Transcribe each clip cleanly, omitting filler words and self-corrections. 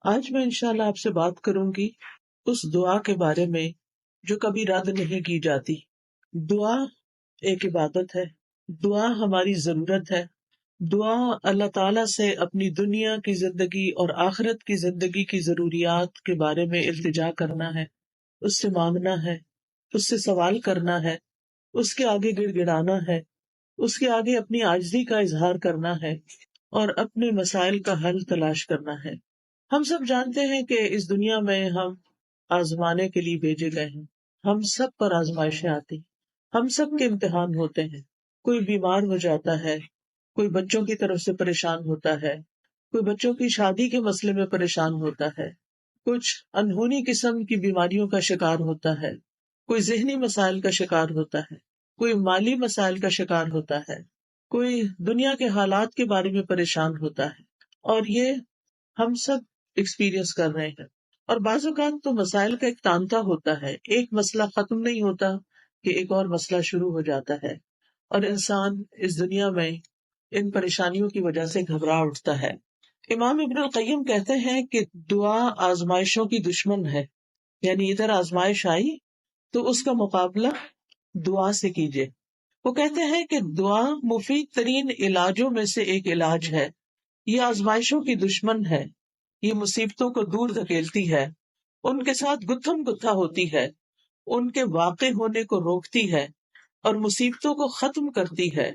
آج میں انشاءاللہ آپ سے بات کروں گی اس دعا کے بارے میں جو کبھی رد نہیں کی جاتی۔ دعا ایک عبادت ہے، دعا ہماری ضرورت ہے۔ دعا اللہ تعالیٰ سے اپنی دنیا کی زندگی اور آخرت کی زندگی کی ضروریات کے بارے میں التجا کرنا ہے، اس سے مانگنا ہے، اس سے سوال کرنا ہے، اس کے آگے گڑ گڑانا ہے، اس کے آگے اپنی عاجزی کا اظہار کرنا ہے اور اپنے مسائل کا حل تلاش کرنا ہے۔ ہم سب جانتے ہیں کہ اس دنیا میں ہم آزمانے کے لیے بھیجے گئے ہیں۔ ہم سب پر آزمائشیں آتی، ہم سب کے امتحان ہوتے ہیں۔ کوئی بیمار ہو جاتا ہے، کوئی بچوں کی طرف سے پریشان ہوتا ہے، کوئی بچوں کی شادی کے مسئلے میں پریشان ہوتا ہے، کچھ انہونی قسم کی بیماریوں کا شکار ہوتا ہے، کوئی ذہنی مسائل کا شکار ہوتا ہے، کوئی مالی مسائل کا شکار ہوتا ہے، کوئی دنیا کے حالات کے بارے میں پریشان ہوتا ہے، اور یہ ہم سب ایکسپیرئنس کر رہے ہیں۔ اور بعض اوقات تو مسائل کا ایک تانتا ہوتا ہے، ایک مسئلہ ختم نہیں ہوتا کہ ایک اور مسئلہ شروع ہو جاتا ہے، اور انسان اس دنیا میں ان پریشانیوں کی وجہ سے گھبرا اٹھتا ہے۔ امام ابن القیم کہتے ہیں کہ دعا آزمائشوں کی دشمن ہے، یعنی ادھر آزمائش آئی تو اس کا مقابلہ دعا سے کیجیے۔ وہ کہتے ہیں کہ دعا مفید ترین علاجوں میں سے ایک علاج ہے، یہ آزمائشوں کی دشمن ہے، یہ مصیبتوں کو دور دھکیلتی ہے، ان کے ساتھ گتھم گتھا ہوتی ہے، ان کے واقع ہونے کو روکتی ہے اور مصیبتوں کو ختم کرتی ہے،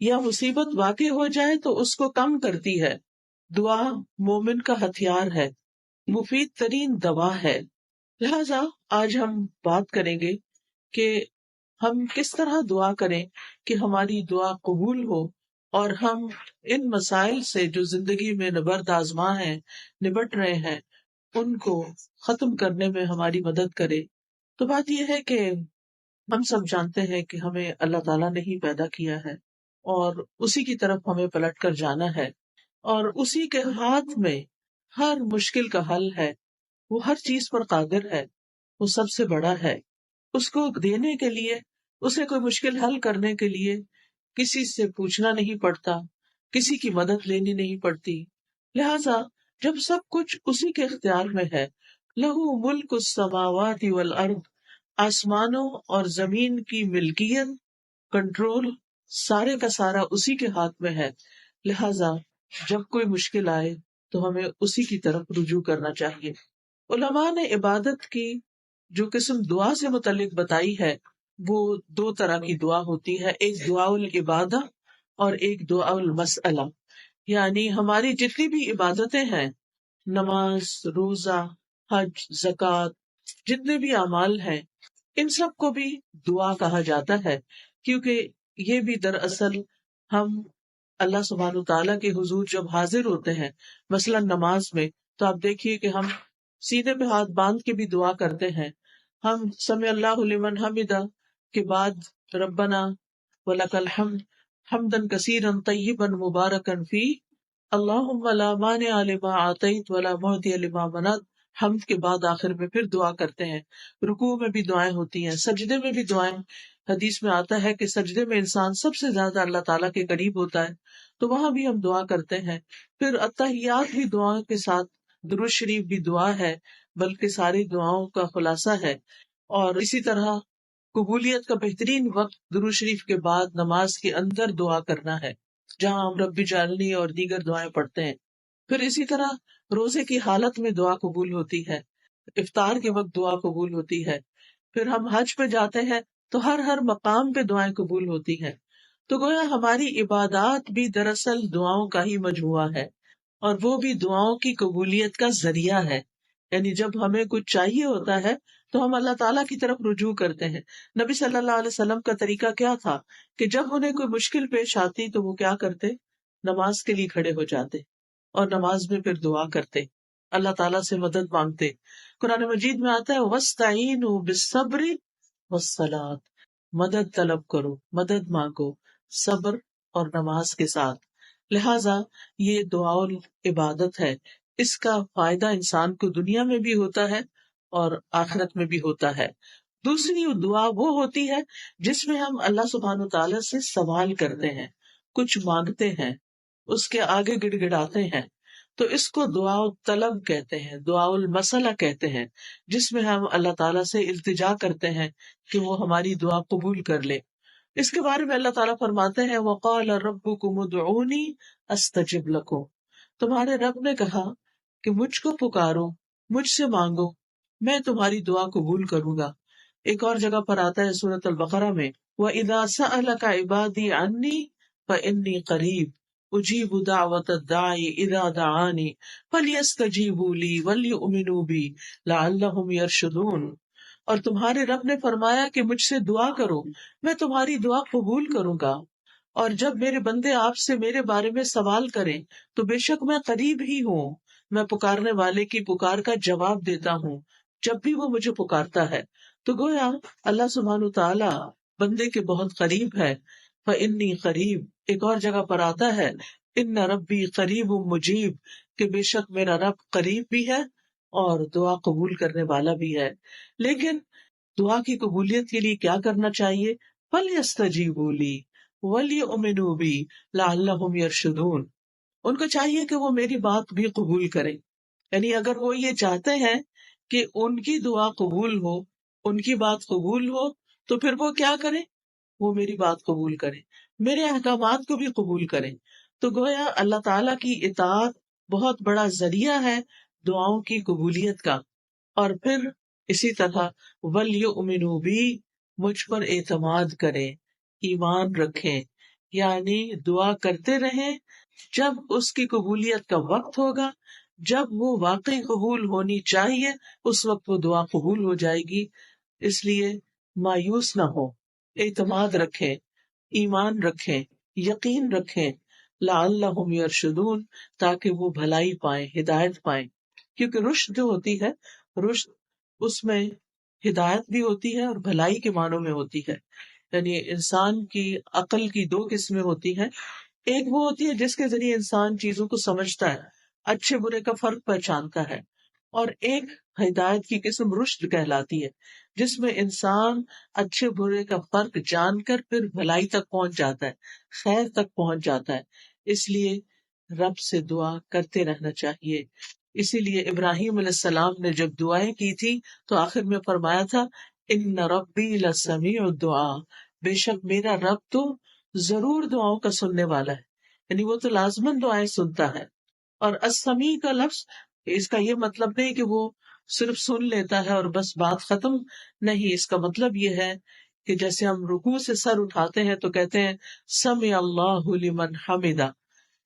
یا مصیبت واقع ہو جائے تو اس کو کم کرتی ہے۔ دعا مومن کا ہتھیار ہے، مفید ترین دوا ہے۔ لہذا آج ہم بات کریں گے کہ ہم کس طرح دعا کریں کہ ہماری دعا قبول ہو اور ہم ان مسائل سے جو زندگی میں نبرد آزما ہیں، نبٹ رہے ہیں، ان کو ختم کرنے میں ہماری مدد کرے۔ تو بات یہ ہے کہ ہم سب جانتے ہیں کہ ہمیں اللہ تعالیٰ نے ہی پیدا کیا ہے اور اسی کی طرف ہمیں پلٹ کر جانا ہے، اور اسی کے ہاتھ میں ہر مشکل کا حل ہے۔ وہ ہر چیز پر قادر ہے، وہ سب سے بڑا ہے۔ اس کو دینے کے لیے، اسے کوئی مشکل حل کرنے کے لیے کسی سے پوچھنا نہیں پڑتا، کسی کی مدد لینی نہیں پڑتی۔ لہذا جب سب کچھ اسی کے اختیار میں ہے، لہو ملک السماوات والارض، آسمانوں اور زمین کی ملکیت، کنٹرول، سارے کا سارا اسی کے ہاتھ میں ہے۔ لہذا جب کوئی مشکل آئے تو ہمیں اسی کی طرف رجوع کرنا چاہیے۔ علماء نے عبادت کی جو قسم دعا سے متعلق بتائی ہے وہ دو طرح کی دعا ہوتی ہے، ایک دعا العبادہ اور ایک دعا المسئلہ۔ یعنی ہماری جتنی بھی عبادتیں ہیں، نماز، روزہ، حج، زکوٰۃ، جتنے بھی اعمال ہیں، ان سب کو بھی دعا کہا جاتا ہے، کیونکہ یہ بھی دراصل ہم اللہ سبحانہ تعالیٰ کے حضور جب حاضر ہوتے ہیں، مثلا نماز میں، تو آپ دیکھیے کہ ہم سینے پہ ہاتھ باندھ کے بھی دعا کرتے ہیں۔ ہم سمع اللہ لمن حمدہ کے بعد ربنا ولک الحمد حمدا کثیرا طیبا مبارکا فیہ اللہم لا مانع لما اعطیت ولا معطی لما منعت، حمد کے بعد آخر میں پھر دعا کرتے ہیں۔ رکوع میں بھی دعائیں ہوتی ہیں، سجدے میں بھی دعائیں۔ حدیث میں آتا ہے کہ سجدے میں انسان سب سے زیادہ اللہ تعالیٰ کے قریب ہوتا ہے، تو وہاں بھی ہم دعا کرتے ہیں۔ پھر التحیات بھی دعا کے ساتھ، درود شریف بھی دعا ہے، بلکہ ساری دعاؤں کا خلاصہ ہے۔ اور اسی طرح قبولیت کا بہترین وقت درود شریف کے بعد نماز کے اندر دعا کرنا ہے، جہاں ہم رب اجعلنی اور دیگر دعائیں پڑھتے ہیں۔ پھر اسی طرح روزے کی حالت میں دعا قبول ہوتی ہے، افطار کے وقت دعا قبول ہوتی ہے۔ پھر ہم حج پہ جاتے ہیں تو ہر مقام پہ دعائیں قبول ہوتی ہیں۔ تو گویا ہماری عبادات بھی دراصل دعاؤں کا ہی مجموعہ ہے، اور وہ بھی دعاؤں کی قبولیت کا ذریعہ ہے۔ یعنی جب ہمیں کچھ چاہیے ہوتا ہے تو ہم اللہ تعالیٰ کی طرف رجوع کرتے ہیں۔ نبی صلی اللہ علیہ وسلم کا طریقہ کیا تھا کہ جب انہیں کوئی مشکل پیش آتی تو وہ کیا کرتے؟ نماز کے لیے کھڑے ہو جاتے اور نماز میں پھر دعا کرتے، اللہ تعالیٰ سے مدد مانگتے۔ قرآن مجید میں آتا ہے وَاسْتَعِینُوا بِالصَّبْرِ وَالصَّلَاةِ، مدد طلب کرو، مدد مانگو صبر اور نماز کے ساتھ۔ لہٰذا یہ دعا العبادت ہے، اس کا فائدہ انسان کو دنیا میں بھی ہوتا ہے اور آخرت میں بھی ہوتا ہے۔ دوسری دعا وہ ہوتی ہے جس میں ہم اللہ سبحانہ تعالیٰ سے سوال کرتے ہیں، کچھ مانگتے ہیں، اس کے آگے گڑ گڑاتے ہیں۔ تو اس کو دعا طلب کہتے ہیں، دعا المسئلہ کہتے ہیں، جس میں ہم اللہ تعالیٰ سے التجا کرتے ہیں کہ وہ ہماری دعا قبول کر لے۔ اس کے بارے میں اللہ تعالیٰ فرماتے ہیں وَقَالَ رَبُّكُمُ ادْعُونِي أَسْتَجِبْ لَكُمْ، تمہارے رب نے کہا کہ مجھ کو پکارو، مجھ سے مانگو، میں تمہاری دعا قبول کروں گا۔ ایک اور جگہ پر آتا ہے سورۃ البقرہ میں وَإِذَا سَأَلَكَ عِبَادِي عَنِّي فَإِنِّي قَرِيبٌ اجیب دعوت الداعی اذا دعانی فلیستجیبوا لی ولیؤمنوا بی لعلہم یرشدون۔ اور تمہارے رب نے فرمایا کہ مجھ سے دعا کرو، میں تمہاری دعا قبول کروں گا، اور جب میرے بندے آپ سے میرے بارے میں سوال کریں تو بے شک میں قریب ہی ہوں، میں پکارنے والے کی پکار کا جواب دیتا ہوں جب بھی وہ مجھے پکارتا ہے۔ تو گویا اللہ سبحانہ تعالی بندے کے بہت قریب ہے۔ فإنی قریب، ایک اور جگہ پر آتا ہے ان ربی قریب مجیب، کہ بے شک میرا رب قریب بھی ہے اور دعا قبول کرنے والا بھی ہے۔ لیکن دعا کی قبولیت کے لیے کیا کرنا چاہیے؟ فَلْيَسْتَجِيبُوا لِي وَلْيُؤْمِنُوا بِي لَعَلَّهُمْ يَرْشُدُونَ، ان کو چاہیے کہ وہ میری بات بھی قبول کریں، یعنی اگر وہ یہ چاہتے ہیں کہ ان کی دعا قبول ہو، ان کی بات قبول ہو، تو پھر وہ کیا کریں؟ وہ میری بات قبول کریں، میرے احکامات کو بھی قبول کریں۔ تو گویا اللہ تعالیٰ کی اطاعت بہت بڑا ذریعہ ہے دعاؤں کی قبولیت کا۔ اور پھر اسی طرح وَلْيُؤْمِنُوا بِي، مجھ پر اعتماد کریں، ایمان رکھیں، یعنی دعا کرتے رہیں، جب اس کی قبولیت کا وقت ہوگا، جب وہ واقعی قبول ہونی چاہیے، اس وقت وہ دعا قبول ہو جائے گی۔ اس لیے مایوس نہ ہو، اعتماد رکھیں، ایمان رکھیں، یقین رکھیں، لعلہم یرشدون، تاکہ وہ بھلائی پائیں، ہدایت پائیں۔ کیونکہ رشد جو ہوتی ہے، رشد اس میں ہدایت بھی ہوتی ہے اور بھلائی کے معنوں میں ہوتی ہے۔ یعنی انسان کی عقل کی دو قسمیں ہوتی ہیں، ایک وہ ہوتی ہے جس کے ذریعے انسان چیزوں کو سمجھتا ہے، اچھے برے کا فرق پہچانتا ہے، اور ایک ہدایت کی قسم رشد کہلاتی ہے، جس میں انسان اچھے برے کا فرق جان کر پھر بھلائی تک پہنچ جاتا ہے، خیر تک پہنچ جاتا ہے۔ اس لیے رب سے دعا کرتے رہنا چاہیے۔ اسی لیے ابراہیم علیہ السلام نے جب دعائیں کی تھی تو آخر میں فرمایا تھا ان ربی لسمیع الدعاء، بے شک میرا رب تو ضرور دعاؤں کا سننے والا ہے، یعنی وہ تو لازماً دعائیں سنتا ہے۔ اور السمیع کا لفظ، اس کا یہ مطلب نہیں کہ وہ صرف سن لیتا ہے اور بس بات ختم، نہیں، اس کا مطلب یہ ہے کہ جیسے ہم رکوع سے سر اٹھاتے ہیں تو کہتے ہیں سمع اللہ لمن حمدہ،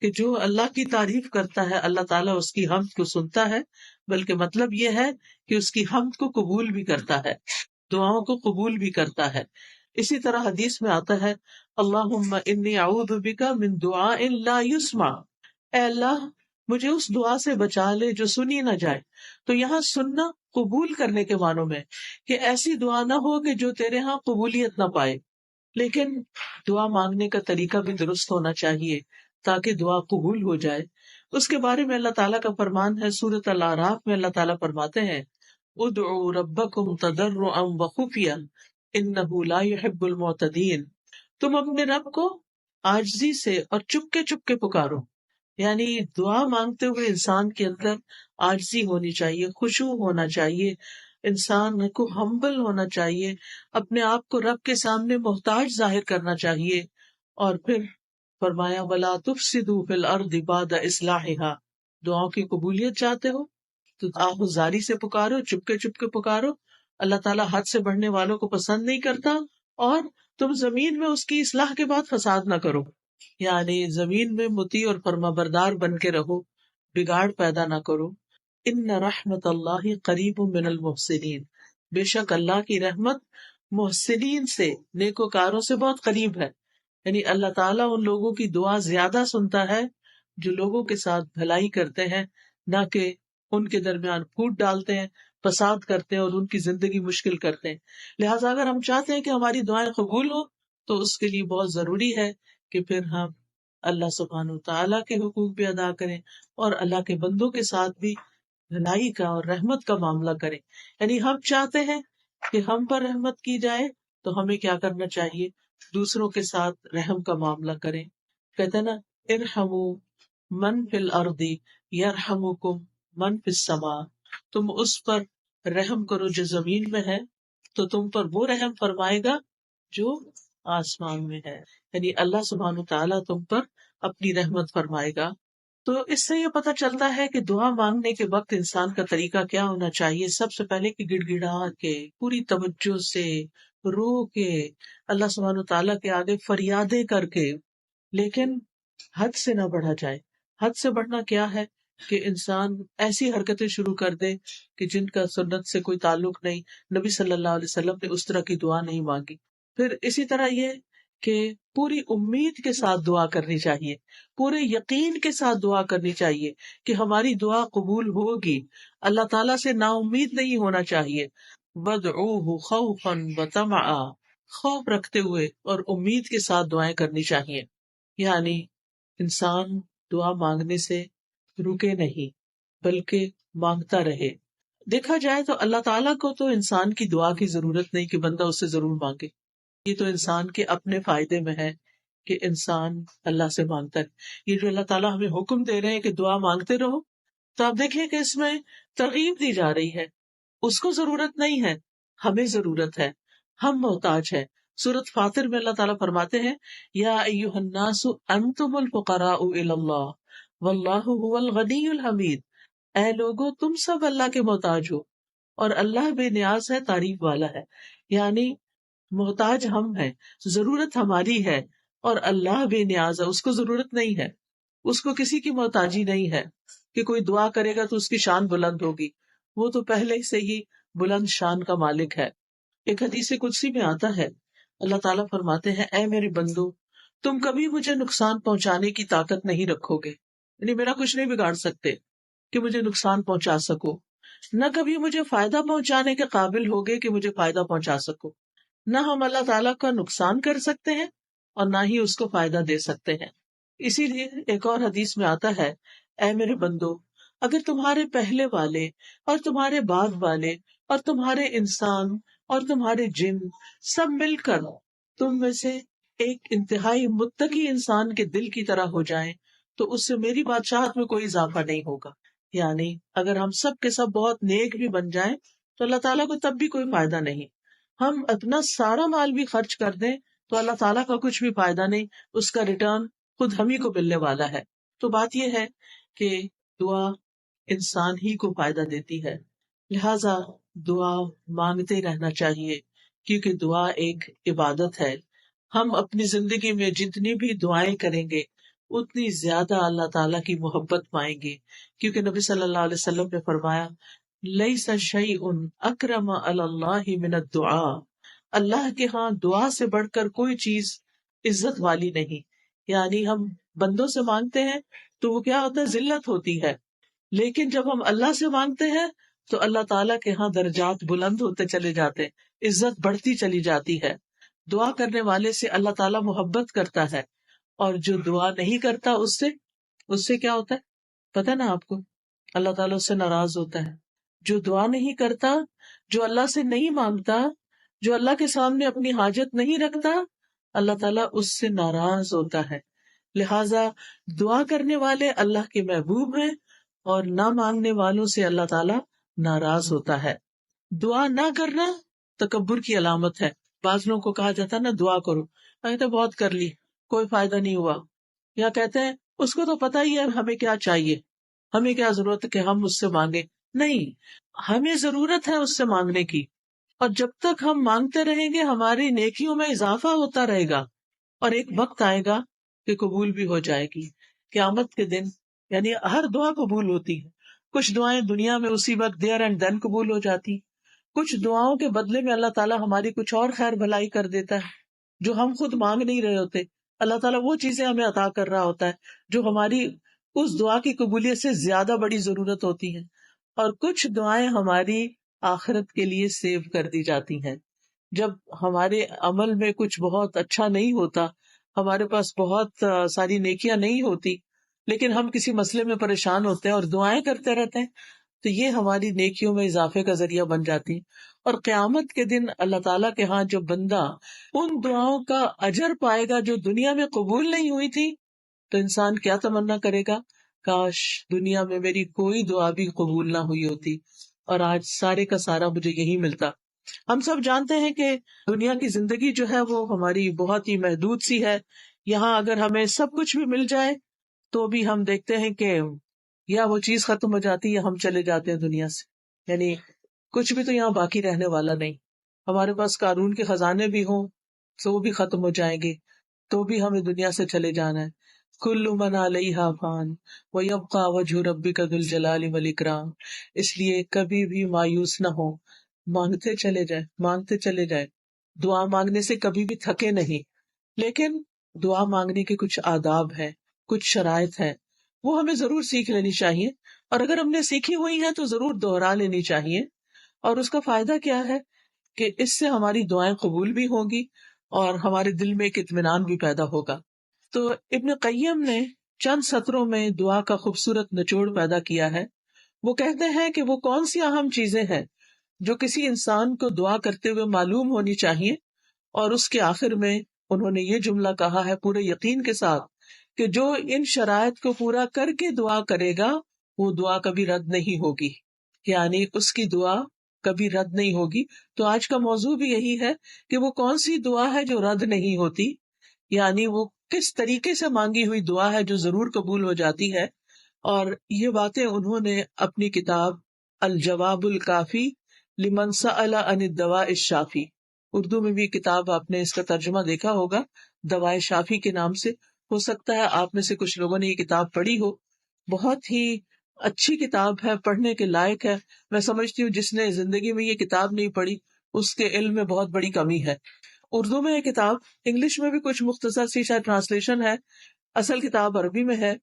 کہ جو اللہ کی تعریف کرتا ہے اللہ تعالیٰ اس کی حمد کو سنتا ہے، بلکہ مطلب یہ ہے کہ اس کی حمد کو قبول بھی کرتا ہے، دعاؤں کو قبول بھی کرتا ہے۔ اسی طرح حدیث میں آتا ہے اللہم انی اعوذ بک من دعاء لا یسمع، اے اللہ مجھے اس دعا سے بچا لے جو سنی نہ جائے۔ تو یہاں سننا قبول کرنے کے معنوں میں، کہ ایسی دعا نہ ہو کہ جو تیرے ہاں قبولیت نہ پائے، لیکن دعا مانگنے کا طریقہ بھی درست ہونا چاہیے تاکہ دعا قبول ہو جائے۔ اس کے بارے میں اللہ تعالیٰ کا فرمان ہے سورۃ الاعراف میں، اللہ تعالیٰ فرماتے ہیں ادعوا ربکم تضرعا وخفیا انہ لا يحب المعتدین، تم اپنے رب کو عاجزی سے اور چپ کے پکارو، یعنی دعا مانگتے ہوئے انسان کے اندر عاجزی ہونی چاہیے، خشوع ہونا چاہیے، انسان کو ہمبل ہونا چاہیے، اپنے آپ کو رب کے سامنے محتاج ظاہر کرنا چاہیے۔ اور پھر فرمایا وَلَا تُفْسِدُوا فِي الْأَرْضِ بَعْدَ إِصْلَاحِهَا، دعاؤں کی قبولیت چاہتے ہو تو آہوزاری سے پکارو، چپ کے پکارو، اللہ تعالیٰ حد سے بڑھنے والوں کو پسند نہیں کرتا، اور تم زمین میں اس کی اصلاح کے بعد فساد نہ کرو، یعنی زمین میں مطیع اور فرمانبردار بن کے رہو، بگاڑ پیدا نہ کرو۔ ان رحمت اللہ قریب من المحسنین، بے شک اللہ کی رحمت محسنین سے، نیکوکاروں سے بہت قریب ہے، یعنی اللہ تعالیٰ ان لوگوں کی دعا زیادہ سنتا ہے جو لوگوں کے ساتھ بھلائی کرتے ہیں، نہ کہ ان کے درمیان پھوٹ ڈالتے ہیں، فساد کرتے ہیں اور ان کی زندگی مشکل کرتے ہیں۔ لہٰذا اگر ہم چاہتے ہیں کہ ہماری دعائیں قبول ہو تو اس کے لیے بہت ضروری ہے کہ پھر ہم اللہ سبحانہ تعالیٰ کے حقوق بھی ادا کریں اور اللہ کے بندوں کے ساتھ بھی بھلائی کا اور رحمت کا معاملہ کریں۔ یعنی ہم چاہتے ہیں کہ ہم پر رحمت کی جائے تو ہمیں کیا کرنا چاہیے؟ دوسروں کے ساتھ رحم کا معاملہ کریں۔ کہتے ہیں نا ارحموا من فی الارض یرحمکم من فی السماء، تم اس پر رحم کرو جو زمین میں ہے تو تم پر وہ رحم فرمائے گا جو آسمان میں ہے، یعنی اللہ سبحانہ تعالیٰ تم پر اپنی رحمت فرمائے گا۔ تو اس سے یہ پتہ چلتا ہے کہ دعا مانگنے کے وقت انسان کا طریقہ کیا ہونا چاہیے۔ سب سے پہلے کہ گڑ گڑا کے پوری توجہ سے رو کے اللہ سبحانہ تعالیٰ کے آگے فریادیں کر کے، لیکن حد سے نہ بڑھا جائے۔ حد سے بڑھنا کیا ہے کہ انسان ایسی حرکتیں شروع کر دے کہ جن کا سنت سے کوئی تعلق نہیں، نبی صلی اللہ علیہ وسلم نے اس طرح کی دعا نہیں مانگی۔ پھر اسی طرح یہ کہ پوری امید کے ساتھ دعا کرنی چاہیے، پورے یقین کے ساتھ دعا کرنی چاہیے کہ ہماری دعا قبول ہوگی۔ اللہ تعالیٰ سے نا امید نہیں ہونا چاہیے۔ وَادْعُوهُ خَوْفًا وَطَمَعًا، خوف رکھتے ہوئے اور امید کے ساتھ دعائیں کرنی چاہیے، یعنی انسان دعا مانگنے سے رکے نہیں بلکہ مانگتا رہے۔ دیکھا جائے تو اللہ تعالیٰ کو تو انسان کی دعا کی ضرورت نہیں کہ بندہ اس سے ضرور مانگے، یہ تو انسان کے اپنے فائدے میں ہے کہ انسان اللہ سے مانگتا ہے۔ یہ جو اللہ تعالیٰ ہمیں حکم دے رہے ہیں کہ دعا مانگتے رہو، تو آپ دیکھیں کہ اس میں ترغیب دی جا رہی ہے۔ اس کو ضرورت نہیں ہے، ہمیں ضرورت ہے، ہم محتاج ہیں۔ سورۃ فاطر میں اللہ تعالیٰ فرماتے ہیں یا ایھا الناس انتم الفقراء الی اللہ واللہ هو الغنی الحمید، اے لوگو تم سب اللہ کے محتاج ہو اور اللہ بے نیاز ہے، تعریف والا ہے۔ یعنی محتاج ہم ہیں، ضرورت ہماری ہے، اور اللہ بے نیاز ہے، اس کو ضرورت نہیں ہے، اس کو کسی کی محتاجی نہیں ہے کہ کوئی دعا کرے گا تو اس کی شان بلند ہوگی، وہ تو پہلے سے ہی بلند شان کا مالک ہے۔ ایک حدیث قدسی میں آتا ہے اللہ تعالیٰ فرماتے ہیں اے میرے بندو، تم کبھی مجھے نقصان پہنچانے کی طاقت نہیں رکھو گے، یعنی میرا کچھ نہیں بگاڑ سکتے کہ مجھے نقصان پہنچا سکو، نہ کبھی مجھے فائدہ پہنچانے کے قابل ہوگے کہ مجھے فائدہ پہنچا سکو، نہ ہم اللہ تعالیٰ کا نقصان کر سکتے ہیں اور نہ ہی اس کو فائدہ دے سکتے ہیں۔ اسی لیے ایک اور حدیث میں آتا ہے اے میرے بندو، اگر تمہارے پہلے والے اور تمہارے بعد والے اور تمہارے انسان اور تمہارے جن سب مل کر تم میں سے ایک انتہائی متقی انسان کے دل کی طرح ہو جائیں تو اس سے میری بادشاہت میں کوئی اضافہ نہیں ہوگا۔ یعنی اگر ہم سب کے سب بہت نیک بھی بن جائیں تو اللہ تعالیٰ کو تب بھی کوئی فائدہ نہیں۔ ہم اپنا سارا مال بھی خرچ کر دیں تو اللہ تعالیٰ کا کچھ بھی فائدہ نہیں، اس کا ریٹرن خود ہم ہی کو ملنے والا ہے۔ تو بات یہ ہے کہ دعا انسان ہی کو فائدہ دیتی ہے، لہذا دعا مانگتے رہنا چاہیے، کیونکہ دعا ایک عبادت ہے۔ ہم اپنی زندگی میں جتنی بھی دعائیں کریں گے اتنی زیادہ اللہ تعالیٰ کی محبت پائیں گے، کیونکہ نبی صلی اللہ علیہ وسلم نے فرمایا لیس شیء اکرم علی اللہ من الدعاء، اللہ کے ہاں دعا سے بڑھ کر کوئی چیز عزت والی نہیں۔ یعنی ہم بندوں سے مانگتے ہیں تو وہ کیا ہوتا ہے، ذلت ہوتی ہے، لیکن جب ہم اللہ سے مانگتے ہیں تو اللہ تعالیٰ کے ہاں درجات بلند ہوتے چلے جاتے، عزت بڑھتی چلی جاتی ہے۔ دعا کرنے والے سے اللہ تعالیٰ محبت کرتا ہے، اور جو دعا نہیں کرتا اس سے کیا ہوتا ہے پتہ نا آپ کو، اللہ تعالیٰ اس سے ناراض ہوتا ہے۔ جو دعا نہیں کرتا، جو اللہ سے نہیں مانگتا، جو اللہ کے سامنے اپنی حاجت نہیں رکھتا، اللہ تعالیٰ اس سے ناراض ہوتا ہے۔ لہٰذا دعا کرنے والے اللہ کے محبوب ہیں اور نہ مانگنے والوں سے اللہ تعالیٰ ناراض ہوتا ہے۔ دعا نہ کرنا تکبر کی علامت ہے۔ بعض لوگوں کو کہا جاتا ہے نا دعا کرو، میں تو بہت کر لی کوئی فائدہ نہیں ہوا، یا کہتے ہیں اس کو تو پتہ ہی ہے ہمیں کیا چاہیے، ہمیں کیا ضرورت ہے کہ ہم اس سے مانگے۔ نہیں، ہمیں ضرورت ہے اس سے مانگنے کی، اور جب تک ہم مانگتے رہیں گے ہماری نیکیوں میں اضافہ ہوتا رہے گا، اور ایک وقت آئے گا کہ قبول بھی ہو جائے گی۔ قیامت کے دن یعنی ہر دعا قبول ہوتی ہے، کچھ دعائیں دنیا میں اسی وقت دیر اینڈ دین قبول ہو جاتی، کچھ دعاؤں کے بدلے میں اللہ تعالیٰ ہماری کچھ اور خیر بھلائی کر دیتا ہے جو ہم خود مانگ نہیں رہے ہوتے۔ اللہ تعالیٰ وہ چیزیں ہمیں عطا کر رہا ہوتا ہے جو ہماری اس دعا کی قبولیت سے زیادہ بڑی ضرورت ہوتی ہے، اور کچھ دعائیں ہماری آخرت کے لیے سیو کر دی جاتی ہیں۔ جب ہمارے عمل میں کچھ بہت اچھا نہیں ہوتا، ہمارے پاس بہت ساری نیکیاں نہیں ہوتی، لیکن ہم کسی مسئلے میں پریشان ہوتے ہیں اور دعائیں کرتے رہتے ہیں، تو یہ ہماری نیکیوں میں اضافے کا ذریعہ بن جاتی ہیں۔ اور قیامت کے دن اللہ تعالیٰ کے ہاں جو بندہ ان دعاؤں کا اجر پائے گا جو دنیا میں قبول نہیں ہوئی تھی، تو انسان کیا تمنا کرے گا کاش دنیا میں میری کوئی دعا بھی قبول نہ ہوئی ہوتی اور آج سارے کا سارا مجھے یہی ملتا. ہم سب جانتے ہیں کہ دنیا کی زندگی جو ہے وہ ہماری بہت ہی محدود سی ہے. یہاں اگر ہمیں سب کچھ بھی مل جائے تو بھی ہم دیکھتے ہیں کہ یا وہ چیز ختم ہو جاتی یا ہم چلے جاتے ہیں دنیا سے. یعنی کچھ بھی تو یہاں باقی رہنے والا نہیں. ہمارے پاس قارون کے خزانے بھی ہوں تو وہ بھی ختم ہو جائیں گے, تو بھی ہمیں دنیا سے چلے جانا ہے. کل من علیہا فان ویبقی وجہ ربک ذو الجلال والاکرام. اس لیے کبھی بھی مایوس نہ ہو, مانگتے چلے جائیں, مانگتے چلے جائیں. دعا مانگنے سے کبھی بھی تھکے نہیں, لیکن دعا مانگنے کے کچھ آداب ہیں, کچھ شرائط ہیں, وہ ہمیں ضرور سیکھ لینی چاہیے. اور اگر ہم نے سیکھی ہوئی ہیں تو ضرور دوہرا لینی چاہیے. اور اس کا فائدہ کیا ہے کہ اس سے ہماری دعائیں قبول بھی ہوں گی اور ہمارے دل میں ایک اطمینان بھی پیدا ہوگا. تو ابن قیم نے چند سطروں میں دعا کا خوبصورت نچوڑ پیدا کیا ہے. وہ کہتے ہیں کہ وہ کون سی اہم چیزیں ہیں جو کسی انسان کو دعا کرتے ہوئے معلوم ہونی چاہیے, اور اس کے آخر میں انہوں نے یہ جملہ کہا ہے پورے یقین کے ساتھ کہ جو ان شرائط کو پورا کر کے دعا کرے گا وہ دعا کبھی رد نہیں ہوگی, یعنی اس کی دعا کبھی رد نہیں ہوگی. تو آج کا موضوع بھی یہی ہے کہ وہ کون سی دعا ہے جو رد نہیں ہوتی, یعنی وہ کس طریقے سے مانگی ہوئی دعا ہے جو ضرور قبول ہو جاتی ہے. اور یہ باتیں انہوں نے اپنی کتاب الجواب الکافی لمن سأل عن الدواء الشافی, اردو میں بھی کتاب آپ نے اس کا ترجمہ دیکھا ہوگا دوائے شافی کے نام سے. ہو سکتا ہے آپ میں سے کچھ لوگوں نے یہ کتاب پڑھی ہو. بہت ہی اچھی کتاب ہے, پڑھنے کے لائق ہے. میں سمجھتی ہوں جس نے زندگی میں یہ کتاب نہیں پڑھی اس کے علم میں بہت بڑی کمی ہے. اردو میں یہ کتاب, انگلش میں بھی کچھ مختصر سی شاید ٹرانسلیشن ہے, اصل کتاب عربی میں ہے.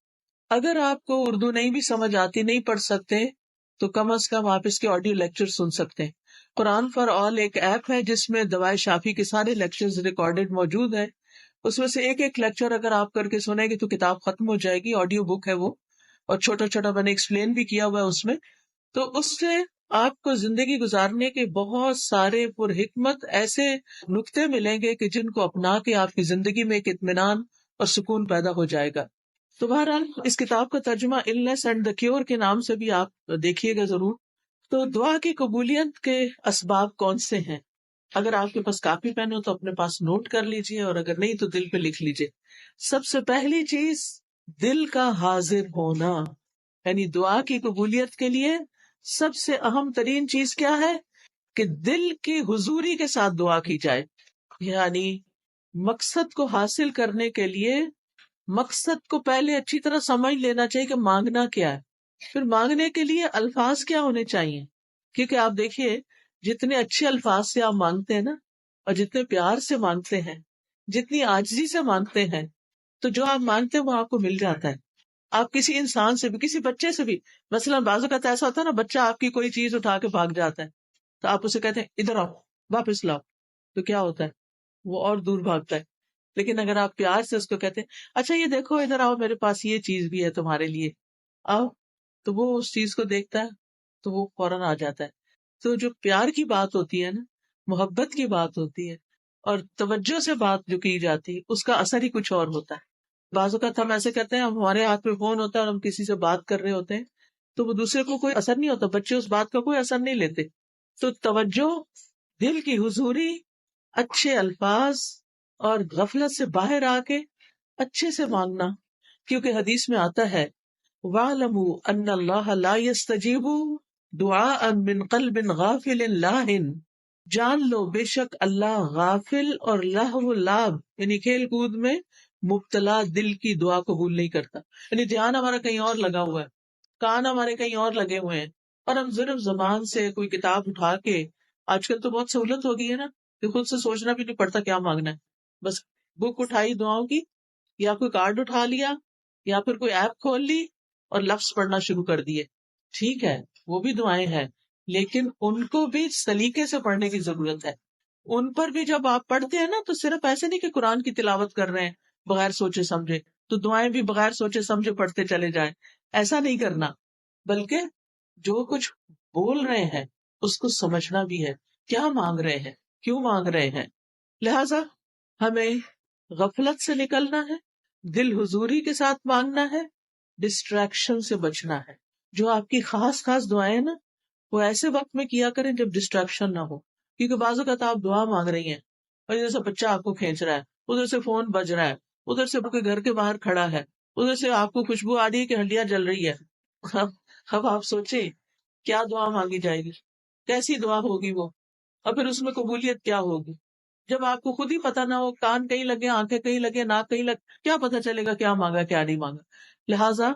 اگر آپ کو اردو نہیں بھی سمجھ آتی, نہیں پڑھ سکتے, تو کم از کم آپ اس کے آڈیو لیکچر سن سکتے ہیں. قرآن فار آل ایک ایپ ہے جس میں دوائے شافی کے سارے لیکچرز ریکارڈڈ موجود ہیں. اس میں سے ایک ایک لیکچر اگر آپ کر کے سنیں گے تو کتاب ختم ہو جائے گی. آڈیو بک ہے وہ, اور چھوٹا چھوٹا میں نے ایکسپلین بھی کیا ہوا ہے اس میں. تو اس سے آپ کو زندگی گزارنے کے بہت سارے پر حکمت ایسے نکتے ملیں گے کہ جن کو اپنا کے آپ کی زندگی میں ایک اطمینان اور سکون پیدا ہو جائے گا. تو بہرحال اس کتاب کا ترجمہ النس اینڈ دا کیور کے نام سے بھی آپ دیکھیے گا ضرور. تو دعا کی قبولیت کے اسباب کون سے ہیں؟ اگر آپ کے پاس کاپی پین ہو تو اپنے پاس نوٹ کر لیجئے, اور اگر نہیں تو دل پہ لکھ لیجئے. سب سے پہلی چیز دل کا حاضر ہونا, یعنی دعا کی قبولیت کے لیے سب سے اہم ترین چیز کیا ہے کہ دل کی حضوری کے ساتھ دعا کی جائے. یعنی مقصد کو حاصل کرنے کے لیے مقصد کو پہلے اچھی طرح سمجھ لینا چاہیے کہ مانگنا کیا ہے, پھر مانگنے کے لیے الفاظ کیا ہونے چاہیے. کیونکہ آپ دیکھیے جتنے اچھے الفاظ سے آپ مانگتے ہیں نا, اور جتنے پیار سے مانگتے ہیں, جتنی عاجزی سے مانگتے ہیں, تو جو آپ مانگتے ہیں وہ آپ کو مل جاتا ہے. آپ کسی انسان سے بھی, کسی بچے سے بھی, مثلا بعض اوقات ایسا ہوتا ہے نا, بچہ آپ کی کوئی چیز اٹھا کے بھاگ جاتا ہے, تو آپ اسے کہتے ہیں ادھر آؤ, واپس لاؤ, تو کیا ہوتا ہے, وہ اور دور بھاگتا ہے. لیکن اگر آپ پیار سے اس کو کہتے ہیں اچھا یہ دیکھو ادھر آؤ, میرے پاس یہ چیز بھی ہے تمہارے لیے, آؤ, تو وہ اس چیز کو دیکھتا ہے تو وہ فوراً آ جاتا ہے. تو جو پیار کی بات ہوتی ہے نا, محبت کی بات ہوتی ہے, اور توجہ سے بات جو کی جاتی ہے, اس کا اثر ہی کچھ اور ہوتا ہے. بعض اوقات ہم ایسے کرتے ہیں, ہمارے ہاتھ میں فون ہوتا ہے اور ہم کسی سے بات کر رہے ہوتے ہیں, تو وہ دوسرے کو کوئی اثر نہیں ہوتا, بچے اس بات کا کوئی اثر نہیں لیتے. تو توجہ, دل کی حضوری, اچھے الفاظ, اور غفلت سے باہر آ کے اچھے سے مانگنا. کیونکہ حدیث میں آتا ہے وَاعْلَمُوا أَنَّ اللَّهَ لَا يَسْتَجِيبُ دُعَاءً مِّن قَلْبٍ غَافِلٍ لَاهٍ, جان لو بے شک اللہ غافل اور لہو لعب یعنی کھیل کود میں مبتلا دل کی دعا قبول نہیں کرتا. یعنی دھیان ہمارا کہیں اور لگا ہوا ہے, کان ہمارے کہیں اور لگے ہوئے ہیں, اور ہم صرف زبان سے کوئی کتاب اٹھا کے, آج کل تو بہت سہولت ہو گئی ہے نا کہ خود سے سوچنا بھی نہیں پڑتا کیا مانگنا ہے, بس بک اٹھائی دعاؤں کی, یا کوئی کارڈ اٹھا لیا, یا پھر کوئی ایپ کھول لی اور لفظ پڑھنا شروع کر دیے. ٹھیک ہے, وہ بھی دعائیں ہیں, لیکن ان کو بھی سلیقے سے پڑھنے کی ضرورت ہے. ان پر بھی جب آپ پڑھتے ہیں نا تو صرف ایسے نہیں کہ قرآن کی تلاوت کر رہے ہیں بغیر سوچے سمجھے, تو دعائیں بھی بغیر سوچے سمجھے پڑھتے چلے جائیں, ایسا نہیں کرنا. بلکہ جو کچھ بول رہے ہیں اس کو سمجھنا بھی ہے, کیا مانگ رہے ہیں, کیوں مانگ رہے ہیں. لہذا ہمیں غفلت سے نکلنا ہے, دل حضوری کے ساتھ مانگنا ہے, ڈسٹریکشن سے بچنا ہے. جو آپ کی خاص خاص دعائیں نا وہ ایسے وقت میں کیا کریں جب ڈسٹریکشن نہ ہو. کیونکہ بعض اوقات آپ دعا مانگ رہی ہیں اور ادھر سے بچہ آپ کو کھینچ رہا ہے, ادھر سے فون بج رہا ہے, ادھر سے آپ کے گھر کے باہر کھڑا ہے, ادھر سے آپ کو خوشبو آ رہی ہے کہ ہڈیاں جل رہی ہے. اب آپ سوچیں کیا دعا مانگی جائے گی, کیسی دعا ہوگی وہ, اور پھر اس میں قبولیت کیا ہوگی جب آپ کو خود ہی پتہ نہ ہو, کان کہیں لگے, آنکھیں کہیں لگے, ناک کہیں لگے, کیا پتہ چلے گا کیا مانگا کیا نہیں مانگا. لہٰذا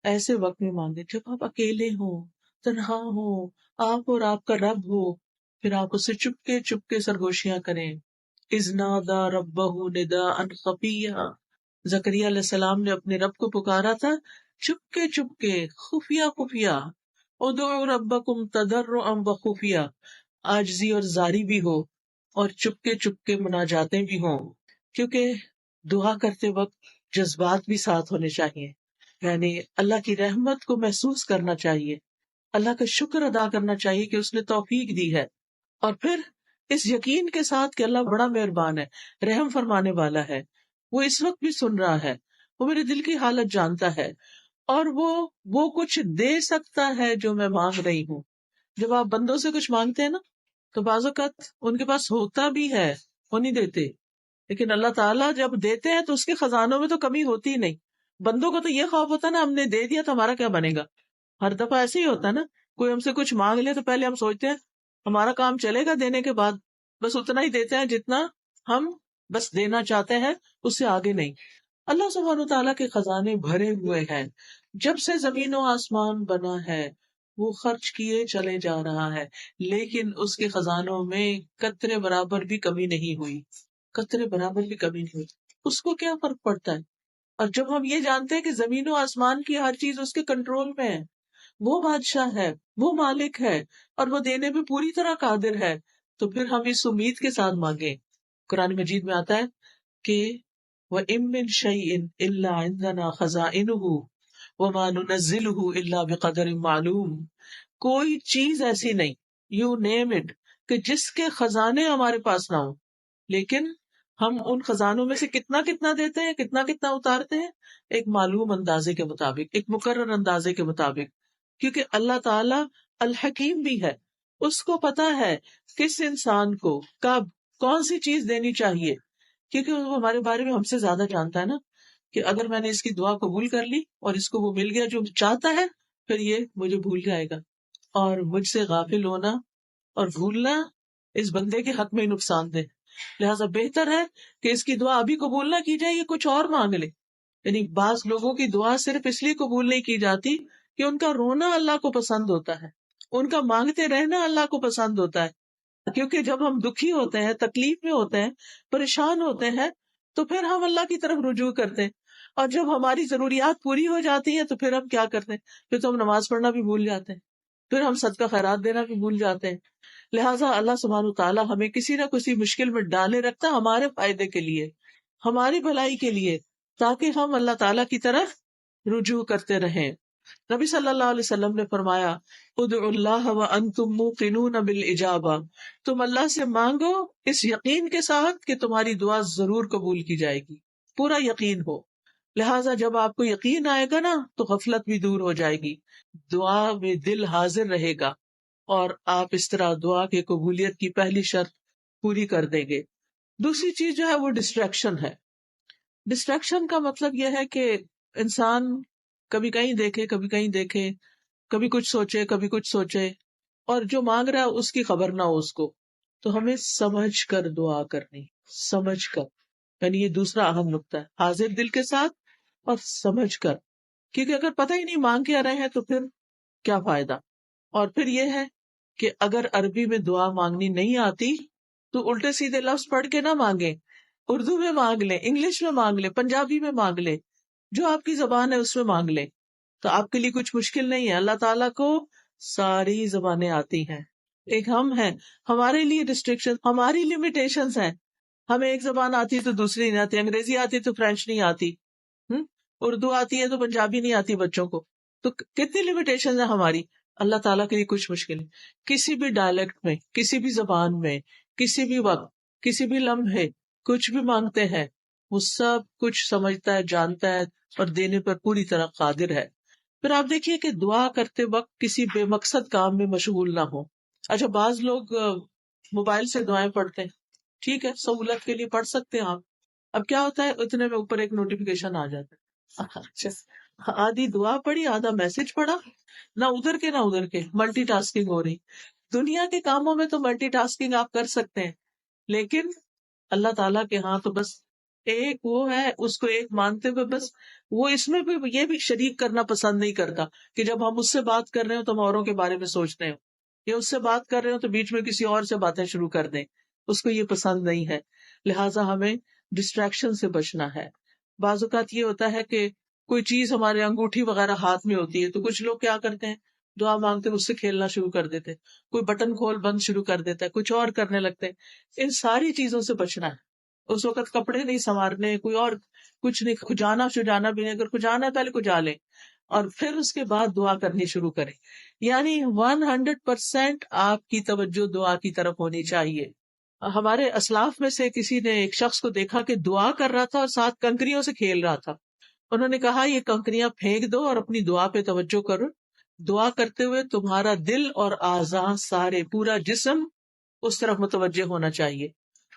ایسے وقت میں مانگے جب آپ اکیلے ہوں, تنہا ہو, آپ اور آپ کا رب ہو, پھر آپ اسے چپ کے سرگوشیاں کریں. اذ نادى ربه نداء خفيا, زکریا علیہ السلام نے اپنے رب کو پکارا تھا چپ کے خفیہ. ادعوا ربکم تضرعا وخفیہ, عاجزی اور زاری بھی ہو اور چپ کے مناجاتیں بھی ہوں. کیونکہ دعا کرتے وقت جذبات بھی ساتھ ہونے چاہیے, یعنی اللہ کی رحمت کو محسوس کرنا چاہیے, اللہ کا شکر ادا کرنا چاہیے کہ اس نے توفیق دی ہے, اور پھر اس یقین کے ساتھ کہ اللہ بڑا مہربان ہے, رحم فرمانے والا ہے, وہ اس وقت بھی سن رہا ہے, وہ میرے دل کی حالت جانتا ہے, اور وہ کچھ دے سکتا ہے جو میں مانگ رہی ہوں. جب آپ بندوں سے کچھ مانگتے ہیں نا تو بعض اوقات ان کے پاس ہوتا بھی ہے, وہ نہیں دیتے, لیکن اللہ تعالیٰ جب دیتے ہیں تو اس کے خزانوں میں تو کمی ہوتی ہی نہیں. بندوں کو تو یہ خوف ہوتا ہے نا, ہم نے دے دیا تو ہمارا کیا بنے گا. ہر دفعہ ایسے ہی ہوتا ہے نا, کوئی ہم سے کچھ مانگ لے تو پہلے ہم سوچتے ہیں ہمارا کام چلے گا دینے کے بعد, بس اتنا ہی دیتے ہیں جتنا ہم بس دینا چاہتے ہیں, اس سے آگے نہیں. اللہ سبحانہ تعالیٰ کے خزانے بھرے ہوئے ہیں, جب سے زمین و آسمان بنا ہے وہ خرچ کیے چلے جا رہا ہے, لیکن اس کے خزانوں میں قطرے برابر بھی کمی نہیں ہوئی, قطرے برابر بھی کمی نہیں ہوئی. اس کو کیا فرق پڑتا ہے؟ اور جب ہم یہ جانتے ہیں کہ زمین و آسمان کی ہر چیز اس کے کنٹرول میں ہے, وہ بادشاہ ہے, وہ مالک ہے, اور وہ دینے پہ پوری طرح قادر ہے, تو پھر ہم اس امید کے ساتھ مانگیں. قرآن مجید میں آتا ہے کہ وَإِن مِّن شَيْءٍ إِلَّا عِندَنَا خَزَائِنُهُ وَمَا نُنَزِّلُهُ إِلَّا بِقَدَرٍ مَّعْلُومٍ. کوئی چیز ایسی نہیں, یو نیم اٹ, کہ جس کے خزانے ہمارے پاس نہ ہوں, لیکن ہم ان خزانوں میں سے کتنا دیتے ہیں, کتنا اتارتے ہیں, ایک معلوم اندازے کے مطابق, ایک مقرر اندازے کے مطابق. کیونکہ اللہ تعالیٰ الحکیم بھی ہے, اس کو پتا ہے کس انسان کو کب کون سی چیز دینی چاہیے, کیونکہ وہ ہمارے بارے میں ہم سے زیادہ جانتا ہے نا, کہ اگر میں نے اس کی دعا قبول کر لی اور اس کو وہ مل گیا جو چاہتا ہے, پھر یہ مجھے بھول جائے گا, اور مجھ سے غافل ہونا اور بھولنا اس بندے کے حق میں نقصان دہ. لہٰذا بہتر ہے کہ اس کی دعا ابھی قبول نہ کی جائے, یہ کچھ اور مانگ لے. یعنی بعض لوگوں کی دعا صرف اس لیے قبول نہیں کی جاتی کہ ان کا رونا اللہ کو پسند ہوتا ہے, ان کا مانگتے رہنا اللہ کو پسند ہوتا ہے. کیونکہ جب ہم دکھی ہوتے ہیں, تکلیف میں ہوتے ہیں, پریشان ہوتے ہیں, تو پھر ہم اللہ کی طرف رجوع کرتے ہیں, اور جب ہماری ضروریات پوری ہو جاتی ہیں تو پھر ہم کیا کرتے ہیں, پھر تو ہم نماز پڑھنا بھی بھول جاتے ہیں, پھر ہم صدقہ خیرات دینا بھی بھول جاتے ہیں. لہٰذا اللہ سبحانہ تعالیٰ ہمیں کسی نہ کسی مشکل میں ڈالے رکھتا ہمارے فائدے کے لیے, ہماری بھلائی کے لیے, تاکہ ہم اللہ تعالیٰ کی طرف رجوع کرتے رہیں. نبی صلی اللہ علیہ وسلم نے فرمایا ادعوا اللہ وانتم موقنون بالاجابہ, تم اللہ سے مانگو اس یقین کے ساتھ کہ تمہاری دعا ضرور قبول کی جائے گی, پورا یقین ہو. لہٰذا جب آپ کو یقین آئے گا نا تو غفلت بھی دور ہو جائے گی, دعا میں دل حاضر رہے گا, اور آپ اس طرح دعا کی قبولیت کی پہلی شرط پوری کر دیں گے. دوسری چیز جو ہے وہ ڈسٹریکشن ہے. ڈسٹریکشن کا مطلب یہ ہے کہ انسان کبھی کہیں دیکھے, کبھی کہیں دیکھے, کبھی کچھ سوچے, اور جو مانگ رہا ہے اس کی خبر نہ ہو اس کو. تو ہمیں سمجھ کر دعا کرنی, سمجھ کر, یعنی یہ دوسرا اہم نقطہ ہے, حاضر دل کے ساتھ اور سمجھ کر. کیونکہ اگر پتہ ہی نہیں مانگ کے رہے ہیں تو پھر کیا فائدہ. اور پھر یہ ہے کہ اگر عربی میں دعا مانگنی نہیں آتی تو الٹے سیدھے لفظ پڑھ کے نہ مانگے, اردو میں مانگ لیں, انگلش میں مانگ لیں, پنجابی میں مانگ لیں, جو آپ کی زبان ہے اس میں مانگ لیں, تو آپ کے لیے کچھ مشکل نہیں ہے. اللہ تعالیٰ کو ساری زبانیں آتی ہیں, ایک ہم ہیں, ہمارے لیے ریسٹرکشن, ہماری لمیٹیشنز ہیں. ہمیں ایک زبان آتی تو دوسری نہیں آتی, انگریزی آتی تو فرینچ نہیں آتی, اردو آتی ہے تو پنجابی نہیں آتی بچوں کو, تو کتنی لمیٹیشنز ہیں ہماری. اللہ تعالیٰ کے لیے کچھ مشکل نہیں. کسی بھی ڈائلیکٹ میں, کسی بھی زبان میں, کسی بھی وقت, کسی بھی لمحے کچھ بھی مانگتے ہیں وہ سب کچھ سمجھتا ہے، جانتا ہے اور دینے پر پوری طرح قادر ہے۔ پھر آپ دیکھیے کہ دعا کرتے وقت کسی بے مقصد کام میں مشغول نہ ہو۔ اچھا، بعض لوگ موبائل سے دعائیں پڑھتے ہیں، ٹھیک ہے، سہولت کے لیے پڑھ سکتے ہیں آپ۔ اب کیا ہوتا ہے، اتنے میں اوپر ایک نوٹیفیکیشن آ جاتا ہے، اچھا آدھی دعا پڑھی آدھا میسج پڑھا، نہ ادھر کے نہ ادھر کے، ملٹی ٹاسکنگ ہو رہی۔ دنیا کے کاموں میں تو ملٹی ٹاسکنگ آپ کر سکتے ہیں، لیکن اللہ تعالیٰ کے ہاں تو بس ایک وہ ہے، اس کو ایک مانتے ہوئے بس وہ اس میں بھی یہ بھی شریک کرنا پسند نہیں کرتا کہ جب ہم اس سے بات کر رہے ہو تو ہم اوروں کے بارے میں سوچ رہے ہو، یا اس سے بات کر رہے ہو تو بیچ میں کسی اور سے باتیں شروع کر دیں، اس کو یہ پسند نہیں ہے۔ لہٰذا ہمیں ڈسٹریکشن سے بچنا ہے۔ بعض اوقات یہ ہوتا ہے کہ کوئی چیز ہمارے انگوٹھی وغیرہ ہاتھ میں ہوتی ہے تو کچھ لوگ کیا کرتے ہیں، دعا مانگتے اس سے کھیلنا شروع کر دیتے، کوئی بٹن کھول بند شروع کر دیتا ہے، کچھ اور کرنے لگتے ہیں۔ ان ساری چیزوں سے بچنا ہے۔ اس وقت کپڑے نہیں سنوارنے، کوئی اور کچھ نہیں، کھجانا شجانا بھی نہیں، اگر کھجانا ہے پہلے کھجا لیں اور پھر اس کے بعد دعا کرنی شروع کریں۔ یعنی 100% آپ کی توجہ دعا کی طرف ہونی چاہیے۔ ہمارے اسلاف میں سے کسی نے ایک شخص کو دیکھا کہ دعا کر رہا تھا اور ساتھ کنکریوں سے کھیل رہا تھا۔ انہوں نے کہا یہ کنکریاں پھینک دو اور اپنی دعا پہ توجہ کرو۔ دعا کرتے ہوئے تمہارا دل اور اعضاء سارے، پورا جسم اس طرف متوجہ ہونا چاہیے۔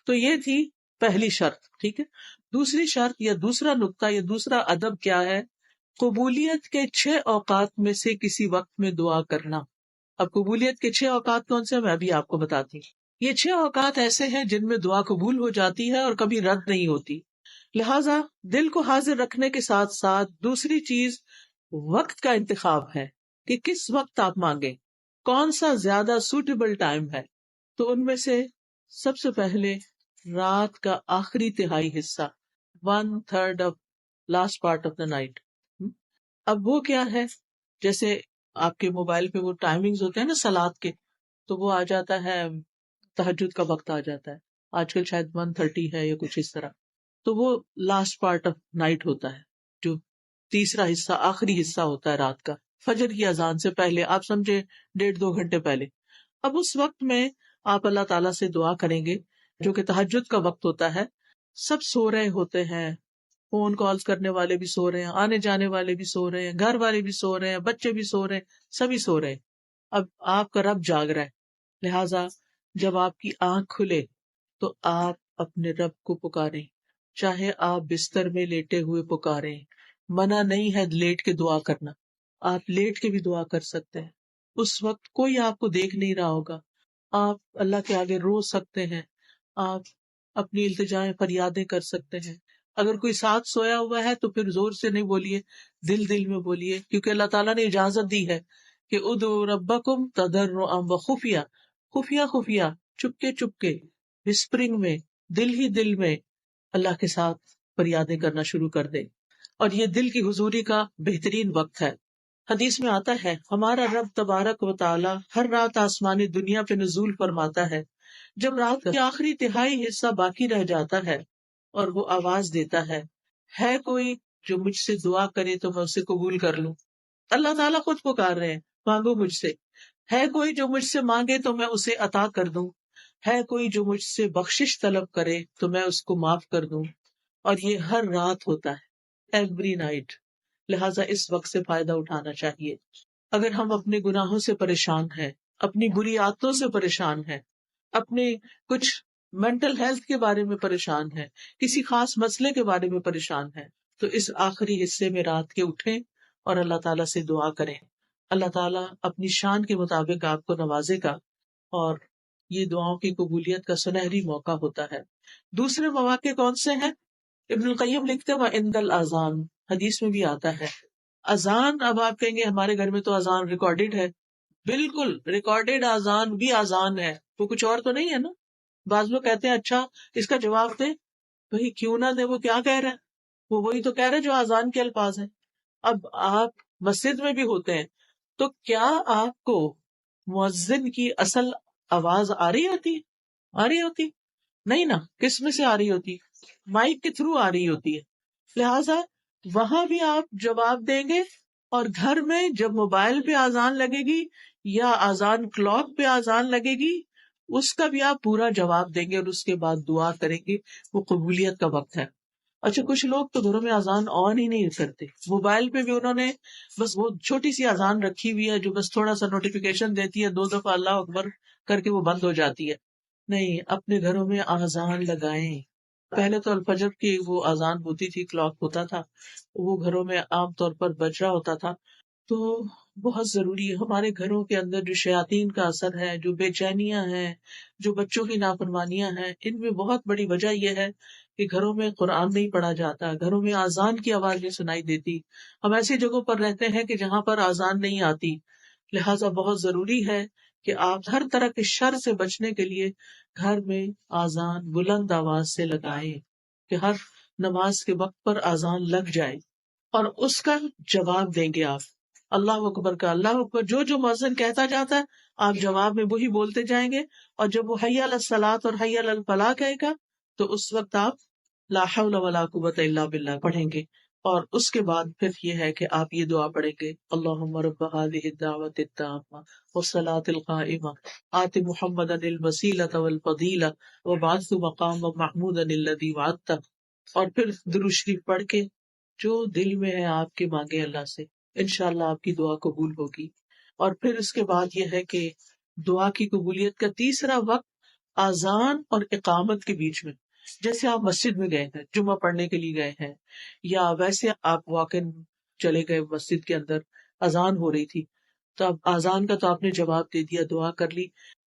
تو یہ تھی پہلی شرط، ٹھیک ہے۔ دوسری شرط یا دوسرا نقطہ یا دوسرا ادب کیا ہے، قبولیت کے 6 اوقات میں سے کسی وقت میں دعا کرنا۔ اب قبولیت کے 6 اوقات کون سے ہیں، میں ابھی آپ کو بتاتی ہوں۔ یہ 6 اوقات ایسے ہیں جن میں دعا قبول ہو جاتی ہے اور کبھی رد نہیں ہوتی۔ لہٰذا دل کو حاضر رکھنے کے ساتھ ساتھ دوسری چیز وقت کا انتخاب ہے کہ کس وقت آپ مانگیں، کون سا زیادہ سوٹیبل ٹائم ہے۔ تو ان میں سے سب سے پہلے رات کا آخری تہائی حصہ، 1/3 of last part of the night. اب وہ کیا ہے، جیسے آپ کے موبائل پہ وہ ٹائمنگز ہوتے ہیں نا صلاۃ کے، تو وہ آ جاتا ہے تہجد کا وقت آ جاتا ہے، آج کل شاید 1:30 ہے یا کچھ اس طرح، تو وہ لاسٹ پارٹ آف نائٹ ہوتا ہے، جو تیسرا حصہ آخری حصہ ہوتا ہے رات کا، فجر کی اذان سے پہلے، آپ سمجھے 1.5-2 گھنٹے پہلے۔ اب اس وقت میں آپ اللہ تعالیٰ سے دعا کریں گے، جو کہ تہجد کا وقت ہوتا ہے، سب سو رہے ہوتے ہیں، فون کالز کرنے والے بھی سو رہے ہیں، آنے جانے والے بھی سو رہے ہیں، گھر والے بھی سو رہے ہیں، بچے بھی سو رہے ہیں، سبھی سو رہے ہیں۔ اب آپ کا رب جاگ رہا ہے، لہٰذا جب آپ کی آنکھ کھلے تو آپ اپنے رب کو پکاریں، چاہے آپ بستر میں لیٹے ہوئے پکاریں، منع نہیں ہے لیٹ کے دعا کرنا، آپ لیٹ کے بھی دعا کر سکتے ہیں۔ اس وقت کوئی آپ کو دیکھ نہیں رہا ہوگا، آپ اللہ کے آگے رو سکتے ہیں، آپ اپنی التجائیں فریادیں کر سکتے ہیں۔ اگر کوئی ساتھ سویا ہوا ہے تو پھر زور سے نہیں بولیے، دل دل میں بولیے، کیونکہ اللہ تعالیٰ نے اجازت دی ہے کہ ادعوا ربکم تضرعا وخفیہ، خفیہ خفیہ، چپکے چپکے، وسپرنگ میں، دل ہی دل میں اللہ کے ساتھ فریادیں کرنا شروع کر دیں، اور یہ دل کی حضوری کا بہترین وقت ہے۔ حدیث میں آتا ہے ہمارا رب تبارک و تعالی ہر رات آسمانی دنیا پہ نزول فرماتا ہے، جب رات کا آخری تہائی حصہ باقی رہ جاتا ہے اور وہ آواز دیتا ہے کوئی جو مجھ سے دعا کرے تو میں اسے قبول کر لوں۔ اللہ تعالیٰ خود پکار رہے ہیں، مانگو مجھ سے، ہے کوئی جو مجھ سے مانگے تو میں اسے عطا کر دوں، ہے کوئی جو مجھ سے بخشش طلب کرے تو میں اس کو معاف کر دوں، اور یہ ہر رات ہوتا ہے، ایوری نائٹ۔ لہٰذا اس وقت سے فائدہ اٹھانا چاہیے۔ اگر ہم اپنے گناہوں سے پریشان ہیں، اپنی بری عادتوں سے پریشان ہیں، اپنے کچھ مینٹل ہیلتھ کے بارے میں پریشان ہیں، کسی خاص مسئلے کے بارے میں پریشان ہیں، تو اس آخری حصے میں رات کے اٹھیں اور اللہ تعالیٰ سے دعا کریں۔ اللہ تعالیٰ اپنی شان کے مطابق آپ کو نوازے گا، اور یہ دعاؤں کی قبولیت کا سنہری موقع ہوتا ہے۔ دوسرے مواقع کون سے ہیں؟ ابن القیم لکھتے ہیں وَعِندَ الْأَذَانِ، حدیث میں بھی آتا ہے اذان۔ اب آپ کہیں گے ہمارے گھر میں تو اذان ریکارڈیڈ ہے، بالکل ریکارڈیڈ اذان بھی اذان ہے، وہ کچھ اور تو نہیں ہے نا۔ بعض لوگ کہتے ہیں اچھا اس کا جواب دیں، بھئی کیوں نہ دے، وہ کیا کہہ رہا ہے، وہ وہی تو کہہ رہے جو اذان کے الفاظ ہیں۔ اب آپ مسجد میں بھی ہوتے ہیں تو کیا آپ کو مؤذن کی اصل آواز آ رہی ہوتی نہیں نا، کس میں سے آ رہی ہوتی؟ مائک کے تھرو آ رہی ہوتی ہے۔ لہٰذا وہاں بھی آپ جواب دیں گے، اور گھر میں جب موبائل پہ اذان لگے گی یا اذان کلاک پہ اذان لگے گی، اس کا بھی آپ پورا جواب دیں گے اور اس کے بعد دعا کریں گے، وہ قبولیت کا وقت ہے۔ اچھا کچھ لوگ تو گھروں میں اذان آن ہی نہیں کرتے، موبائل پہ بھی انہوں نے بس وہ چھوٹی سی اذان رکھی ہوئی ہے جو بس تھوڑا سا نوٹیفیکیشن دیتی ہے، 2 دفعہ اللہ اکبر کر کے وہ بند ہو جاتی ہے۔ نہیں، اپنے گھروں میں اذان لگائیں۔ پہلے تو الفجر کی وہ اذان ہوتی تھی، کلاک ہوتا تھا، وہ گھروں میں عام طور پر بج رہا ہوتا تھا، تو بہت ضروری ہے۔ ہمارے گھروں کے اندر جو شیاطین کا اثر ہے، جو بے چینیاں ہیں، جو بچوں کی نافرمانیاں ہیں، ان میں بہت بڑی وجہ یہ ہے کہ گھروں میں قرآن نہیں پڑھا جاتا، گھروں میں اذان کی آواز نہیں سنائی دیتی۔ ہم ایسی جگہوں پر رہتے ہیں کہ جہاں پر اذان نہیں آتی، لہٰذا بہت ضروری ہے کہ آپ ہر طرح کے شر سے بچنے کے لیے گھر میں اذان بلند آواز سے لگائیں، کہ ہر نماز کے وقت پر اذان لگ جائے اور اس کا جواب دیں گے آپ۔ اللہ اکبر کا اللہ اکبر جو مؤذن کہتا جاتا ہے آپ جواب میں وہی بولتے جائیں گے، اور جب وہ حی علی الصلاۃ اور حی علی الفلاح کہے گا تو اس وقت آپ لا حول ولا قوت الا باللہ پڑھیں گے، اور اس کے بعد پھر یہ ہے کہ آپ یہ دعا پڑھیں گے، اللہم رب هذه الدعوۃ التامہ والصلاۃ القائمہ آت محمدا الوسیلۃ والفضیلہ وابعثہ مقاما محمودا الذی وعدتہ، اور پھر درود شریف پڑھ کے جو دل میں ہے آپ کے مانگے اللہ سے، انشاءاللہ آپ کی دعا قبول ہوگی۔ اور پھر اس کے بعد یہ ہے کہ دعا کی قبولیت کا تیسرا وقت اذان اور اقامت کے بیچ میں، جیسے آپ مسجد میں گئے ہیں، جمعہ پڑھنے کے لیے گئے ہیں، یا ویسے آپ واک ان چلے گئے مسجد کے اندر، اذان ہو رہی تھی تو اب اذان کا تو آپ نے جواب دے دیا، دعا کر لی،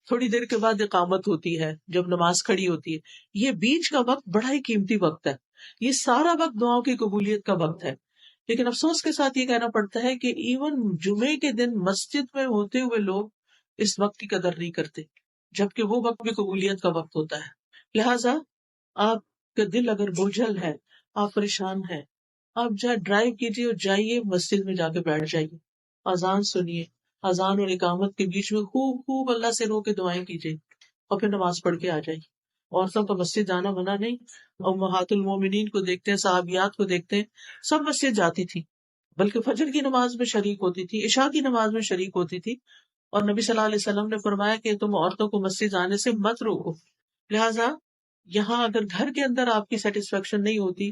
تھوڑی دیر کے بعد اقامت ہوتی ہے جب نماز کھڑی ہوتی ہے۔ یہ بیچ کا وقت بڑا ہی قیمتی وقت ہے، یہ سارا وقت دعاؤں کی قبولیت کا وقت ہے۔ لیکن افسوس کے ساتھ یہ کہنا پڑتا ہے کہ ایون جمعے کے دن مسجد میں ہوتے ہوئے لوگ اس وقت کی قدر نہیں کرتے، جبکہ وہ وقت بھی قبولیت کا وقت ہوتا ہے۔ لہٰذا آپ کا دل اگر بوجھل ہے، آپ پریشان ہیں، آپ جہاں ڈرائیو کیجیے اور جائیے مسجد میں جا کے بیٹھ جائیے، اذان سنیے، اذان اور اقامت کے بیچ میں خوب خوب اللہ سے رو کے دعائیں کیجیے، اور پھر نماز پڑھ کے آ جائیے۔ عورتوں کا مسجد جانا منع نہیں، امہات المومنین کو دیکھتے ہیں، صحابیات کو دیکھتے ہیں، سب مسجد جاتی تھی، بلکہ فجر کی نماز میں شریک ہوتی تھی، عشاء کی نماز میں شریک ہوتی تھی، اور نبی صلی اللہ علیہ وسلم نے فرمایا کہ تم عورتوں کو مسجد آنے سے مت روکو۔ لہٰذا یہاں اگر گھر کے اندر آپ کی سیٹسفیکشن نہیں ہوتی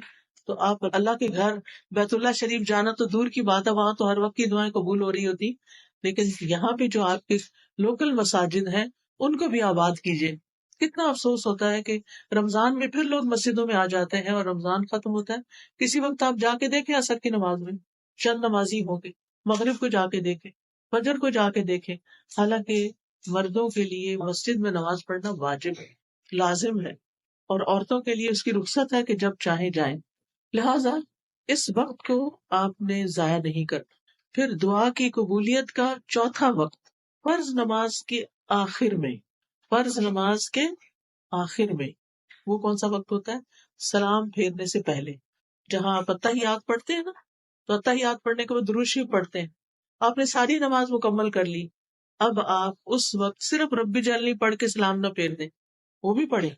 تو آپ اللہ کے گھر بیت اللہ شریف جانا تو دور کی بات ہے، وہاں تو ہر وقت کی دعائیں قبول ہو رہی ہوتی، لیکن یہاں پہ جو آپ کے لوکل مساجد ہیں ان کو بھی آباد کیجیے۔ کتنا افسوس ہوتا ہے کہ رمضان میں پھر لوگ مسجدوں میں آ جاتے ہیں اور رمضان ختم ہوتا ہے، کسی وقت آپ جا کے دیکھیں عصر کی نماز میں چند نمازی ہوں گے، مغرب کو جا کے دیکھیں، فجر کو جا کے دیکھیں، حالانکہ مردوں کے لیے مسجد میں نماز پڑھنا واجب ہے، لازم ہے، اور عورتوں کے لیے اس کی رخصت ہے کہ جب چاہیں جائیں۔ لہٰذا اس وقت کو آپ نے ضائع نہیں کرنا۔ پھر دعا کی قبولیت کا چوتھا وقت فرض نماز کے آخر میں، فرض نماز کے آخر میں وہ کون سا وقت ہوتا ہے؟ سلام پھیرنے سے پہلے، جہاں آپ اتحیات پڑھتے ہیں نا، تو اتحیات پڑھنے کے بعد درود شریف پڑھتے ہیں، آپ نے ساری نماز مکمل کر لی، اب آپ اس وقت صرف رب جلنی پڑھ کے سلام نہ پھیر دیں، وہ بھی پڑھیں،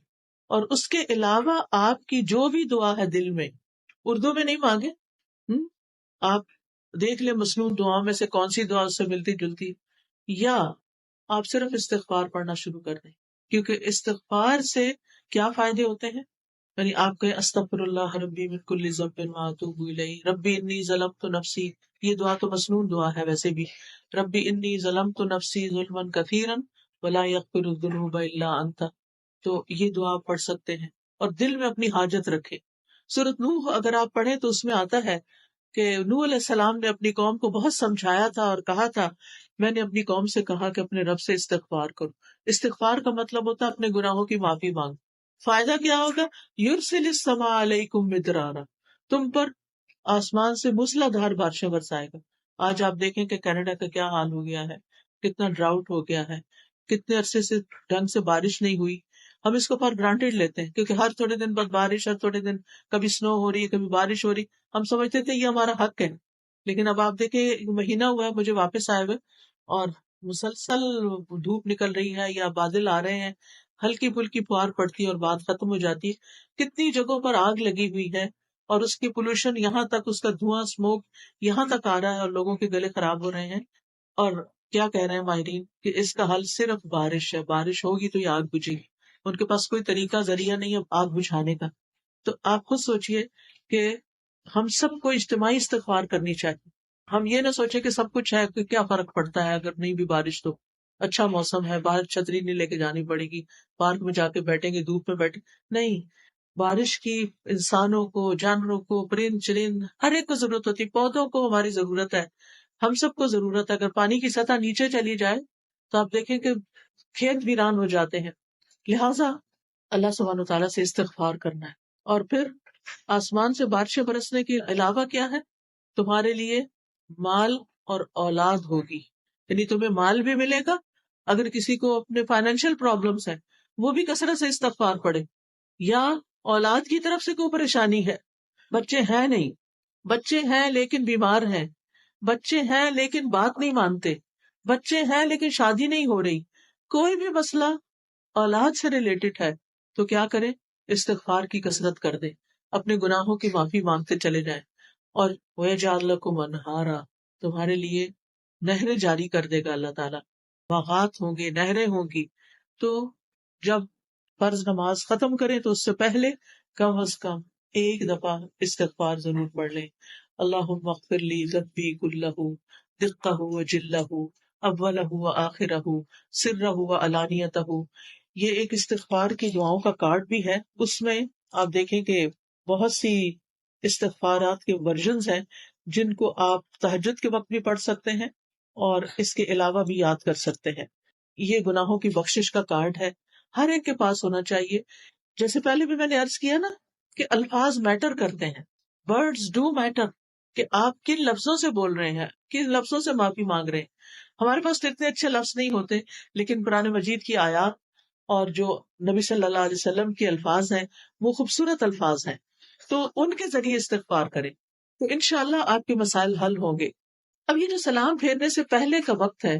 اور اس کے علاوہ آپ کی جو بھی دعا ہے دل میں، اردو میں نہیں مانگے، آپ دیکھ لیں مسنون دعاؤں میں سے کون سی دعا اس سے ملتی جلتی ہے، یا آپ صرف استغفار پڑھنا شروع کر دیں، کیونکہ استغفار سے کیا فائدے ہوتے ہیں، یعنی آپ کہیں استغفر اللہ ربی من کل ذنب واتوب الیہ ربی انی ظلمت نفسی، یہ دعا تو مسنون دعا ہے ویسے بھی، ربی انی ظلمت نفسی ظلما کثیرا ولا یغفر الذنوب الا انت، تو یہ دعا آپ پڑھ سکتے ہیں، اور دل میں اپنی حاجت رکھے۔ سورۃ نوح اگر آپ پڑھیں تو اس میں آتا ہے کہ نوح علیہ السلام نے اپنی قوم کو بہت سمجھایا تھا اور کہا تھا، میں نے اپنی قوم سے کہا کہ اپنے رب سے استغفار کرو۔ استغفار کا مطلب ہوتا ہے اپنے گناہوں کی معافی مانگ۔ فائدہ کیا ہوگا؟ یرسل السماء علیکم مدرارا، تم پر آسمان سے موسلا دھار بارشیں برسائے گا۔ آج آپ دیکھیں کہ کینیڈا کا کیا حال ہو گیا ہے، کتنا ڈراؤٹ ہو گیا ہے، کتنے عرصے سے ڈھنگ سے بارش نہیں ہوئی۔ ہم اس کو فار گرانٹیڈ لیتے ہیں کیونکہ ہر تھوڑے دن بعد بارش، ہر تھوڑے دن کبھی سنو ہو رہی ہے، کبھی بارش ہو رہی، ہم سمجھتے تھے یہ ہمارا حق ہے، لیکن اب آپ دیکھیں مہینہ ہوا ہے مجھے واپس آئے ہوئے اور مسلسل دھوپ نکل رہی ہے یا بادل آ رہے ہیں، ہلکی پھلکی پھوار پڑتی ہے اور بات ختم ہو جاتی ہے۔ کتنی جگہوں پر آگ لگی ہوئی ہے اور اس کی پولوشن یہاں تک، اس کا دھواں اسموک یہاں تک آ رہا ہے اور لوگوں کے گلے خراب ہو رہے ہیں۔ اور کیا کہہ رہے ہیں ماہرین کہ اس کا حل صرف بارش ہے، بارش ہوگی تو یہ آگ بجھے گی، ان کے پاس کوئی طریقہ ذریعہ نہیں ہے آگ بجھانے کا۔ تو آپ خود سوچئے کہ ہم سب کو اجتماعی استغفار کرنی چاہیے. ہم یہ نہ سوچیں کہ سب کچھ ہے کہ کیا فرق پڑتا ہے اگر نہیں بھی بارش تو اچھا موسم ہے، باہر چھتری نہیں لے کے جانی پڑے گی، پارک میں جا کے بیٹھیں گے، دھوپ میں بیٹھے نہیں. بارش کی انسانوں کو، جانوروں کو، پرند چرند ہر ایک کو ضرورت ہوتی ہے. پودوں کو ہماری ضرورت ہے، ہم سب کو ضرورت ہے. اگر پانی کی سطح نیچے چلی جائے تو آپ دیکھیں کہ کھیت ویران ہو جاتے ہیں. لہٰذا اللہ سبحانہ و تعالیٰ سے استغفار کرنا ہے. اور پھر آسمان سے بارشیں برسنے کے علاوہ کیا ہے؟ تمہارے لیے مال اور اولاد ہوگی، یعنی تمہیں مال بھی ملے گا. اگر کسی کو اپنے فائنینشیل پرابلمس ہیں وہ بھی کثرت سے استغفار پڑھے. یا اولاد کی طرف سے کوئی پریشانی ہے، بچے ہیں نہیں، بچے ہیں لیکن بیمار ہیں، بچے ہیں لیکن بات نہیں مانتے، بچے ہیں لیکن شادی نہیں ہو رہی، کوئی بھی مسئلہ اولاد سے ریلیٹڈ ہے تو کیا کریں؟ استغفار کی کثرت کر دیں، اپنے گناہوں کی معافی مانگتے چلے جائیں. اور وَيَجْعَلْ لَكُمْ أَنْهَارًا، تمہارے لیے نہریں جاری کر دے گا اللہ تعالیٰ. باغات ہوں گے، نہریں ہوں گی. تو جب فرض نماز ختم کریں تو اس سے پہلے کم از کم ایک دفعہ استغفار ضرور پڑھ لیں. اللہم اغفر لی ذنبی کلہ دقہ و جلہ اولہ و آخرہ سرہ و علانیتہ. یہ ایک استغفار کی دعاؤں کا کارڈ بھی ہے. اس میں آپ دیکھیں کہ بہت سی استغفارات کے ورژنز ہیں جن کو آپ تہجد کے وقت بھی پڑھ سکتے ہیں اور اس کے علاوہ بھی یاد کر سکتے ہیں. یہ گناہوں کی بخشش کا کارڈ ہے، ہر ایک کے پاس ہونا چاہیے. جیسے پہلے بھی میں نے عرض کیا نا کہ الفاظ میٹر کرتے ہیں، ورڈز ڈو میٹر، کہ آپ کن لفظوں سے بول رہے ہیں، کن لفظوں سے معافی مانگ رہے ہیں. ہمارے پاس تو اتنے اچھے لفظ نہیں ہوتے، لیکن قرآن مجید کی آیات اور جو نبی صلی اللہ علیہ وسلم کے الفاظ ہیں وہ خوبصورت الفاظ ہیں، تو ان کے ذریعے استغفار کریں تو انشاءاللہ آپ کے مسائل حل ہوں گے. اب یہ جو سلام پھیرنے سے پہلے کا وقت ہے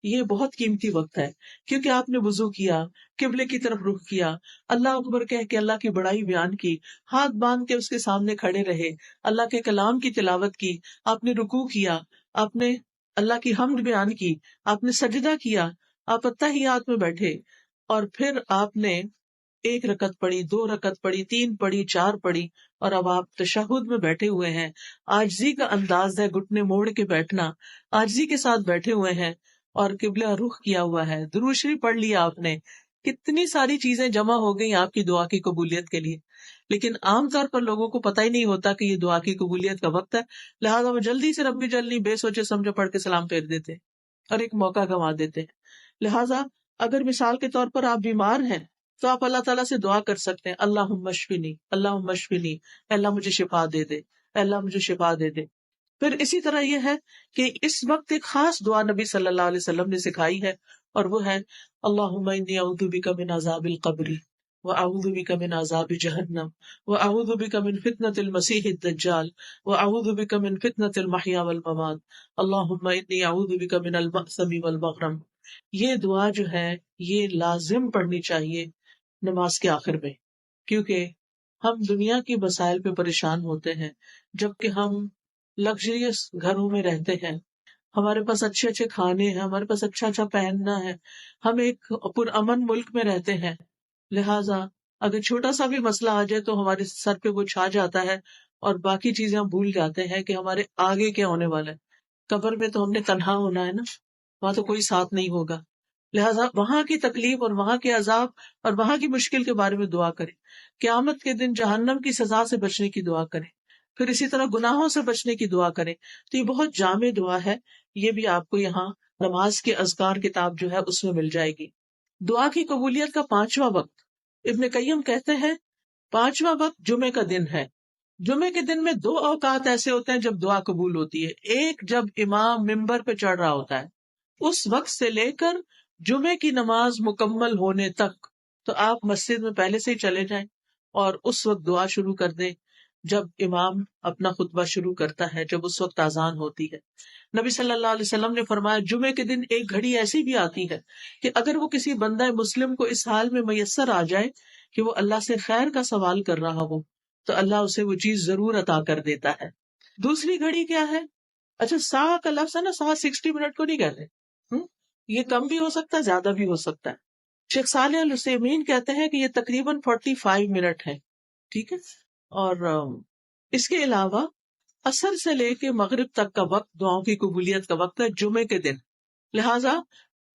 یہ بہت قیمتی وقت ہے، کیونکہ آپ نے وضو کیا، قبلے کی طرف رخ کیا، اللہ اکبر کہہ کے اللہ کی بڑائی بیان کی، ہاتھ باندھ کے اس کے سامنے کھڑے رہے، اللہ کے کلام کی تلاوت کی، آپ نے رکوع کیا، آپ نے اللہ کی حمد بیان کی، آپ نے سجدہ کیا، آپ اتحیات میں بیٹھے، اور پھر آپ نے ایک رکعت پڑھی، 2 رکعت پڑھی، 3 پڑھی، 4 پڑھی، اور اب آپ تشہد میں بیٹھے ہوئے ہیں. عاجزی کا انداز ہے، گھٹنے موڑ کے بیٹھنا، عاجزی کے ساتھ بیٹھے ہوئے ہیں اور قبلہ رخ کیا ہوا ہے، درود شریف پڑھ لیا آپ نے. کتنی ساری چیزیں جمع ہو گئی آپ کی دعا کی قبولیت کے لیے. لیکن عام طور پر لوگوں کو پتہ ہی نہیں ہوتا کہ یہ دعا کی قبولیت کا وقت ہے، لہٰذا وہ جلدی سے ربی جلنی بے سوچے سمجھے پڑھ کے سلام پھیر دیتے اور ایک موقع گنوا دیتے ہیں. لہٰذا اگر مثال کے طور پر آپ بیمار ہیں تو آپ اللہ تعالیٰ سے دعا کر سکتے ہیں، اللہم اشفنی، اللہم اشفنی، اے اللہ مجھے شفا دے دے، اے اللہ مجھے شفا دے دے. پھر اسی طرح یہ ہے کہ اس وقت ایک خاص دعا نبی صلی اللہ علیہ وسلم نے سکھائی ہے، اور وہ ہے اللہم انی اعوذ بک من عذاب القبر واعوذ بک من عذاب جہنم واعوذ بک من فتنۃ المسیح الدجال واعوذ بک من فتنۃ المحیا والممات اللہم انی اعوذ بک من المأثم والمغرم. یہ دعا جو ہے یہ لازم پڑھنی چاہیے نماز کے آخر میں، کیونکہ ہم دنیا کی مسائل پہ پریشان ہوتے ہیں جبکہ ہم لگژریس گھروں میں رہتے ہیں، ہمارے پاس اچھے اچھے کھانے ہیں، ہمارے پاس اچھا اچھا پہننا ہے، ہم ایک پرامن ملک میں رہتے ہیں. لہٰذا اگر چھوٹا سا بھی مسئلہ آ جائے تو ہمارے سر پہ وہ چھا جاتا ہے اور باقی چیزیں ہم بھول جاتے ہیں کہ ہمارے آگے کیا ہونے والا ہے. قبر میں تو ہم نے تنہا ہونا ہے نا، وہاں تو کوئی ساتھ نہیں ہوگا. لہٰذا وہاں کی تکلیف اور وہاں کے عذاب اور وہاں کی مشکل کے بارے میں دعا کریں. قیامت کے دن جہنم کی سزا سے بچنے کی دعا کریں. پھر اسی طرح گناہوں سے بچنے کی دعا کریں. تو یہ بہت جامع دعا ہے، یہ بھی آپ کو یہاں نماز کے اذکار کتاب جو ہے اس میں مل جائے گی. دعا کی قبولیت کا 5واں وقت، ابن قیم کہتے ہیں 5واں وقت جمعے کا دن ہے. جمعے کے دن میں 2 اوقات ایسے ہوتے ہیں جب دعا قبول ہوتی ہے. ایک جب امام ممبر پہ چڑھ رہا ہوتا ہے، اس وقت سے لے کر جمعے کی نماز مکمل ہونے تک تو آپ مسجد میں پہلے سے ہی چلے جائیں اور اس وقت دعا شروع کر دیں جب امام اپنا خطبہ شروع کرتا ہے، جب اس وقت اذان ہوتی ہے. نبی صلی اللہ علیہ وسلم نے فرمایا جمعے کے دن ایک گھڑی ایسی بھی آتی ہے کہ اگر وہ کسی بندہ مسلم کو اس حال میں میسر آ جائے کہ وہ اللہ سے خیر کا سوال کر رہا ہو تو اللہ اسے وہ چیز ضرور عطا کر دیتا ہے. دوسری گھڑی کیا ہے؟ اچھا سا کا لفظ ہے نا، سا 60 منٹ کو نہیں کہتے، یہ کم بھی ہو سکتا ہے، زیادہ بھی ہو سکتا ہے. شیخ صالح العثیمین کہتے ہیں کہ یہ تقریباً 45 منٹ ہے. ٹھیک ہے، اور اس کے علاوہ عصر سے لے کے مغرب تک کا وقت دعاؤں کی قبولیت کا وقت ہے، جمعے کے دن. لہٰذا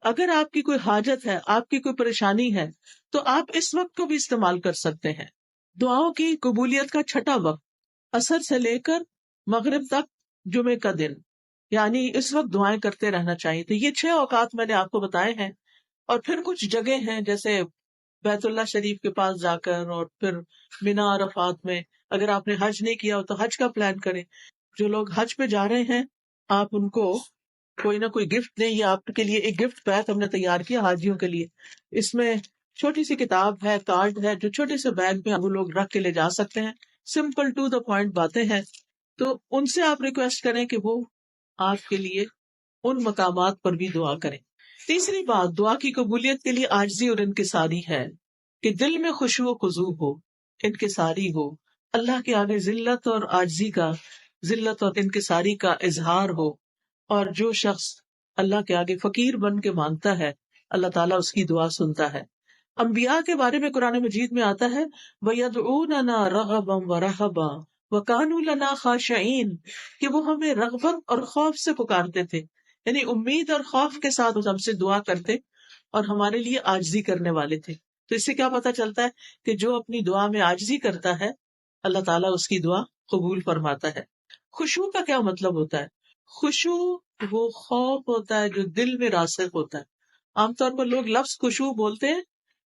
اگر آپ کی کوئی حاجت ہے، آپ کی کوئی پریشانی ہے، تو آپ اس وقت کو بھی استعمال کر سکتے ہیں. دعاؤں کی قبولیت کا چھٹا وقت عصر سے لے کر مغرب تک جمعے کا دن، یعنی اس وقت دعائیں کرتے رہنا چاہیے. تو یہ 6 اوقات میں نے آپ کو بتائے ہیں. اور پھر کچھ جگہ ہیں جیسے بیت اللہ شریف کے پاس جا کر، اور پھر مینا عرفات میں. اگر آپ نے حج نہیں کیا ہو تو حج کا پلان کریں. جو لوگ حج پہ جا رہے ہیں آپ ان کو کوئی نہ کوئی گفٹ دیں. یہ آپ کے لیے ایک گفٹ پیک ہم نے تیار کیا حاجیوں کے لیے. اس میں چھوٹی سی کتاب ہے، کارڈ ہے، جو چھوٹے سے بیگ میں وہ لوگ رکھ کے لے جا سکتے ہیں. سمپل ٹو دا پوائنٹ باتیں ہیں. تو ان سے آپ ریکویسٹ کریں کہ وہ آپ کے لیے ان مقامات پر بھی دعا کریں. تیسری بات دعا کی قبولیت کے لیے عاجزی اور انکساری ہے کہ دل میں خشوع و خضوع ہو، انکساری ہو، اللہ کے آگے ذلت اور انکساری کا اظہار ہو. اور جو شخص اللہ کے آگے فقیر بن کے مانگتا ہے اللہ تعالیٰ اس کی دعا سنتا ہے. انبیاء کے بارے میں قرآن مجید میں آتا ہے وَيَدْعُونَنَا رَغَبًا وَرَهَبًا وَكَانُوا لَنَا خَاشِعِينَ کہ وہ ہمیں رغبت اور خوف سے پکارتے تھے، یعنی امید اور خوف کے ساتھ ہم سے دعا کرتے اور ہمارے لیے عاجزی کرنے والے تھے. تو اس سے کیا پتہ چلتا ہے کہ جو اپنی دعا میں عاجزی کرتا ہے اللہ تعالیٰ اس کی دعا قبول فرماتا ہے. خشوع کا کیا مطلب ہوتا ہے؟ خشوع وہ خوف ہوتا ہے جو دل میں راسخ ہوتا ہے. عام طور پر لوگ لفظ خشوع بولتے ہیں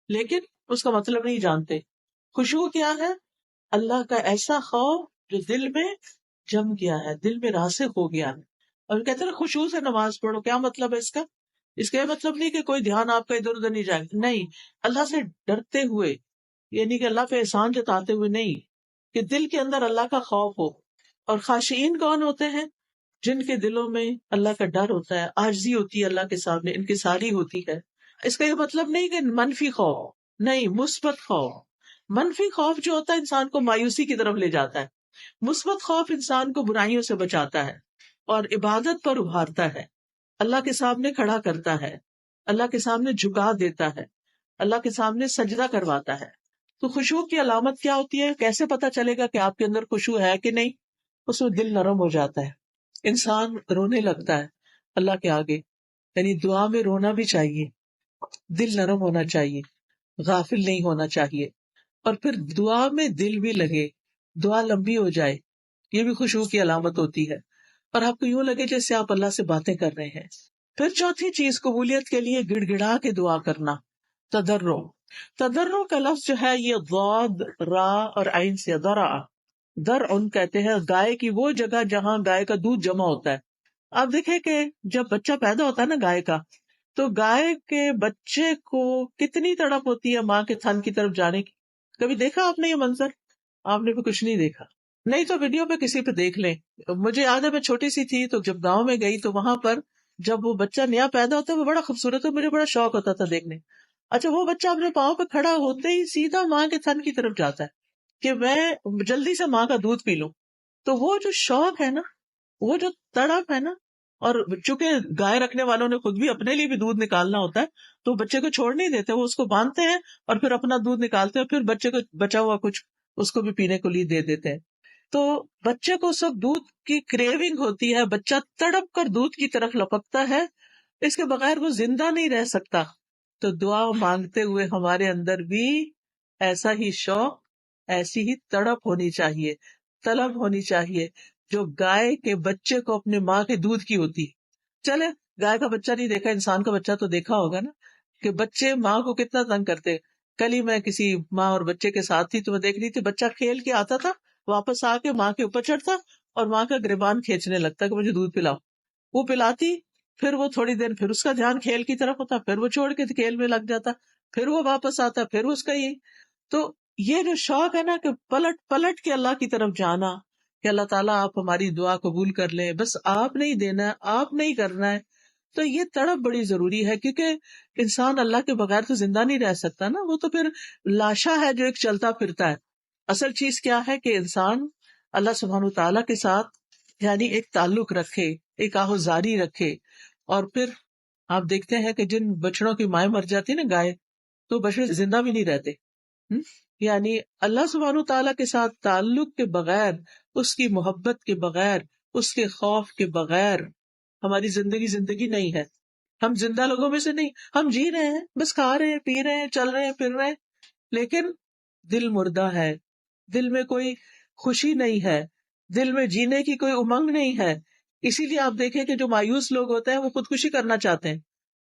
لیکن اس کا مطلب نہیں جانتے. خشوع کیا ہے؟ اللہ کا ایسا خوف جو دل میں جم گیا ہے، دل میں راسخ ہو گیا ہے. اور کہتے ہیں خشوع سے نماز پڑھو. کیا مطلب ہے اس کا؟ اس کا یہ مطلب نہیں کہ کوئی دھیان آپ کا ادھر ادھر نہیں جائے گا، نہیں، اللہ سے ڈرتے ہوئے، یعنی کہ اللہ پہ احسان جتاتے ہوئے نہیں، کہ دل کے اندر اللہ کا خوف ہو. اور خاشعین کون ہوتے ہیں؟ جن کے دلوں میں اللہ کا ڈر ہوتا ہے، عاجزی ہوتی ہے اللہ کے سامنے، انکساری ہوتی ہے. اس کا یہ مطلب نہیں کہ منفی خوف، نہیں، مثبت خوف. منفی خوف جو ہوتا ہے انسان کو مایوسی کی طرف لے جاتا ہے. مثبت خوف انسان کو برائیوں سے بچاتا ہے اور عبادت پر ابھارتا ہے، اللہ کے سامنے کھڑا کرتا ہے، اللہ کے سامنے جھکا دیتا ہے، اللہ کے سامنے سجدہ کرواتا ہے. تو خشوع کی علامت کیا ہوتی ہے؟ کیسے پتا چلے گا کہ آپ کے اندر خشوع ہے کہ نہیں؟ اس میں دل نرم ہو جاتا ہے، انسان رونے لگتا ہے اللہ کے آگے. یعنی دعا میں رونا بھی چاہیے، دل نرم ہونا چاہیے، غافل نہیں ہونا چاہیے. اور پھر دعا میں دل بھی لگے، دعا لمبی ہو جائے، یہ بھی خشوع کی علامت ہوتی ہے. اور آپ کو یوں لگے جیسے آپ اللہ سے باتیں کر رہے ہیں. پھر چوتھی چیز قبولیت کے لیے گڑ گڑا کے دعا کرنا، تضرع. تضرع کا لفظ جو ہے یہ ضاد، را اور عین سے درعن کہتے ہیں گائے کی وہ جگہ جہاں گائے کا دودھ جمع ہوتا ہے. آپ دیکھیں کہ جب بچہ پیدا ہوتا ہے نا گائے کا، تو گائے کے بچے کو کتنی تڑپ ہوتی ہے ماں کے تھن کی طرف جانے کی. کبھی دیکھا آپ نے یہ منظر؟ آپ نے بھی کچھ نہیں دیکھا، نہیں تو ویڈیو پہ کسی پہ دیکھ لیں. مجھے یاد ہے میں چھوٹی سی تھی تو جب گاؤں میں گئی تو وہاں پر جب وہ بچہ نیا پیدا ہوتا ہے وہ بڑا خوبصورت ہے، مجھے بڑا شوق ہوتا تھا دیکھنے. اچھا، وہ بچہ اپنے پاؤں پہ کھڑا ہوتے ہی سیدھا ماں کے تھن کی طرف جاتا ہے کہ میں جلدی سے ماں کا دودھ پی لوں. تو وہ جو شوق ہے نا، وہ جو تڑپ ہے نا، اور چونکہ گائے رکھنے والوں نے خود بھی اپنے لیے بھی دودھ نکالنا ہوتا ہے تو بچے کو چھوڑ نہیں دیتے، وہ اس کو باندھتے ہیں اور پھر اپنا دودھ نکالتے ہیں، پھر بچے کو بچا ہوا کچھ اس کو بھی پینے کو لیے دے دیتے ہیں. تو بچے کو اس وقت دودھ کی کریونگ ہوتی ہے، بچہ تڑپ کر دودھ کی طرف لپکتا ہے، اس کے بغیر وہ زندہ نہیں رہ سکتا. تو دعا مانگتے ہوئے ہمارے اندر بھی ایسا ہی شوق، ایسی ہی تڑپ ہونی چاہیے، طلب ہونی چاہیے جو گائے کے بچے کو اپنے ماں کے دودھ کی ہوتی. چلے گائے کا بچہ نہیں دیکھا، انسان کا بچہ تو دیکھا ہوگا نا کہ بچے ماں کو کتنا تنگ کرتے. کل ہی میں کسی ماں اور بچے کے ساتھ تھی تو میں دیکھ رہی تھی، بچہ کھیل کے آتا تھا، واپس آ کے ماں کے اوپر چڑھتا اور ماں کا گریبان کھینچنے لگتا کہ مجھے دودھ پلاؤ. وہ پلاتی، پھر وہ تھوڑی دیر پھر اس کا دھیان کھیل کی طرف ہوتا، پھر وہ چھوڑ کے کھیل میں لگ جاتا، پھر وہ واپس آتا، پھر اس کا یہ. تو یہ جو شوق ہے نا کہ پلٹ پلٹ کے اللہ کی طرف جانا کہ اللہ تعالیٰ آپ ہماری دعا قبول کر لیں، بس آپ نہیں دینا ہے، آپ نہیں کرنا ہے. تو یہ تڑپ بڑی ضروری ہے کیونکہ انسان اللہ کے بغیر تو زندہ نہیں رہ سکتا نا، وہ تو پھر لاشا ہے جو ایک چلتا پھرتا ہے. اصل چیز کیا ہے کہ انسان اللہ سبحانہ تعالیٰ کے ساتھ یعنی ایک تعلق رکھے، ایک آہوزاری رکھے. اور پھر آپ دیکھتے ہیں کہ جن بچڑوں کی مائیں مر جاتی نا گائے، تو بچڑے زندہ بھی نہیں رہتے. ہم؟ یعنی اللہ سبحانہ تعالیٰ کے ساتھ تعلق کے بغیر، اس کی محبت کے بغیر، اس کے خوف کے بغیر ہماری زندگی نہیں ہے. ہم زندہ لوگوں میں سے نہیں، ہم جی رہے ہیں، بس کھا رہے ہیں، پی رہے ہیں، چل رہے ہیں، پھر رہے ہیں، لیکن دل مردہ ہے، دل میں کوئی خوشی نہیں ہے، دل میں جینے کی کوئی امنگ نہیں ہے. اسی لیے آپ دیکھیں کہ جو مایوس لوگ ہوتے ہیں وہ خودکشی کرنا چاہتے ہیں،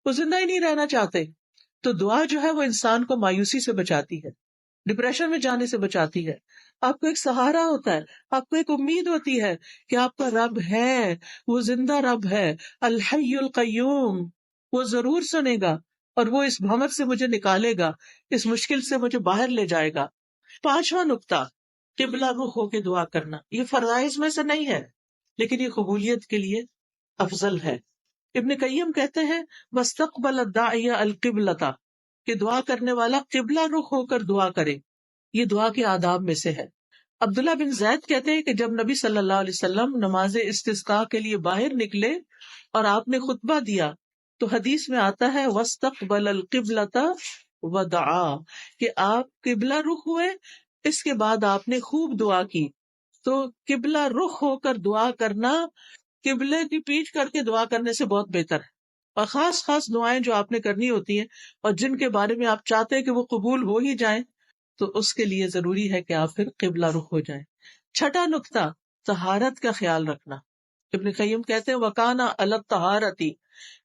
وہ زندہ ہی نہیں رہنا چاہتے. تو دعا جو ہے وہ انسان کو مایوسی سے بچاتی ہے، ڈپریشن میں جانے سے بچاتی ہے. آپ کو ایک سہارا ہوتا ہے، آپ کو ایک امید ہوتی ہے کہ آپ کا رب ہے، وہ زندہ رب ہے، الحی القیوم، وہ ضرور سنے گا اور وہ اس بھنور سے مجھے نکالے گا، اس مشکل سے مجھے باہر لے جائے گا. 5واں نقطہ، قبلہ رخ ہو کے دعا کرنا. یہ فرائض میں سے نہیں ہے لیکن یہ قبولیت کے لیے افضل ہے. ابن قیم کہتے ہیں وَاسْتَقْبَلَ الدَّاعِيَ الْقِبْلَةَ، کہ دعا کرنے والا قبلہ رخ ہو کر دعا کرے، یہ دعا کے آداب میں سے ہے. عبداللہ بن زید کہتے ہیں کہ جب نبی صلی اللہ علیہ وسلم نماز استسقاء کے لیے باہر نکلے اور آپ نے خطبہ دیا تو حدیث میں آتا ہے وَاسْتَقْبَلَ الْقِبْلَةَ وَدَعَا، کہ آپ قبلہ رخ ہوئے، اس کے بعد آپ نے خوب دعا کی. تو قبلہ رخ ہو کر دعا کرنا قبلے کی پیچھ کر کے دعا کرنے سے بہت بہتر ہے. اور خاص خاص دعائیں جو آپ نے کرنی ہوتی ہیں اور جن کے بارے میں آپ چاہتے ہیں کہ وہ قبول ہو ہی جائیں، تو اس کے لیے ضروری ہے کہ آپ پھر قبلہ رخ ہو جائیں. 6واں نقطہ، طہارت کا خیال رکھنا. ابن قیم کہتے ہیں وَقَانَ عَلَى الطَّهَارَةِ،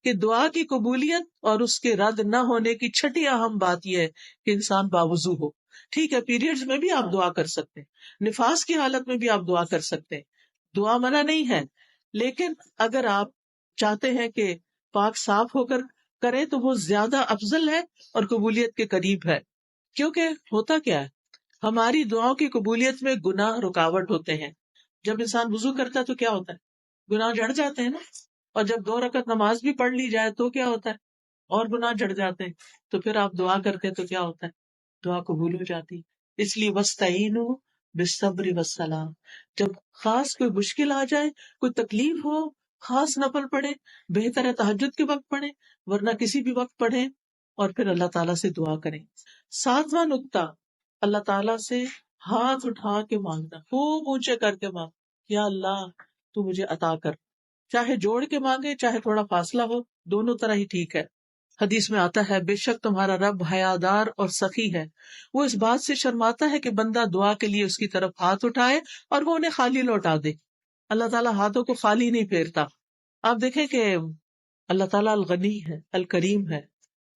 کہ دعا کی قبولیت اور اس کے رد نہ ہونے کی 6 اہم بات یہ ہے کہ انسان باوضو ہو. ٹھیک ہے، پیریڈز میں بھی آپ دعا کر سکتے ہیں، نفاس کی حالت میں بھی آپ دعا کر سکتے ہیں، دعا منع نہیں ہے، لیکن اگر آپ چاہتے ہیں کہ پاک صاف ہو کر کریں تو وہ زیادہ افضل ہے اور قبولیت کے قریب ہے. کیونکہ ہوتا کیا ہے، ہماری دعاؤں کی قبولیت میں گناہ رکاوٹ ہوتے ہیں. جب انسان وضو کرتا ہے تو کیا ہوتا ہے، گناہ جڑ جاتے ہیں نا. اور جب 2 رکعت نماز بھی پڑھ لی جائے تو کیا ہوتا ہے، اور گناہ جڑ جاتے ہیں. تو پھر آپ دعا کرتے ہیں تو کیا ہوتا ہے، دعا قبول ہو جاتی. اس لیے وَاسْتَعِینُوا بِالصَّبْرِ وَالصَّلَاةِ، جب خاص کوئی مشکل آ جائے، کوئی تکلیف ہو، خاص نفل پڑھے، بہتر ہے تہجد کے وقت پڑھیں ورنہ کسی بھی وقت پڑھیں، اور پھر اللہ تعالیٰ سے دعا کریں. 7واں نقطہ، اللہ تعالیٰ سے ہاتھ اٹھا کے مانگنا، خوب اونچے کر کے مانگ، یا اللہ تو مجھے عطا کر. چاہے جوڑ کے مانگے چاہے تھوڑا فاصلہ ہو، دونوں طرح ہی ٹھیک ہے. حدیث میں آتا ہے بے شک تمہارا رب حیادار اور سخی ہے، وہ اس بات سے شرماتا ہے کہ بندہ دعا کے لیے اس کی طرف ہاتھ اٹھائے اور وہ انہیں خالی لوٹا دے. اللہ تعالیٰ ہاتھوں کو خالی نہیں پھیرتا. آپ دیکھیں کہ اللہ تعالیٰ الغنی ہے، الکریم ہے،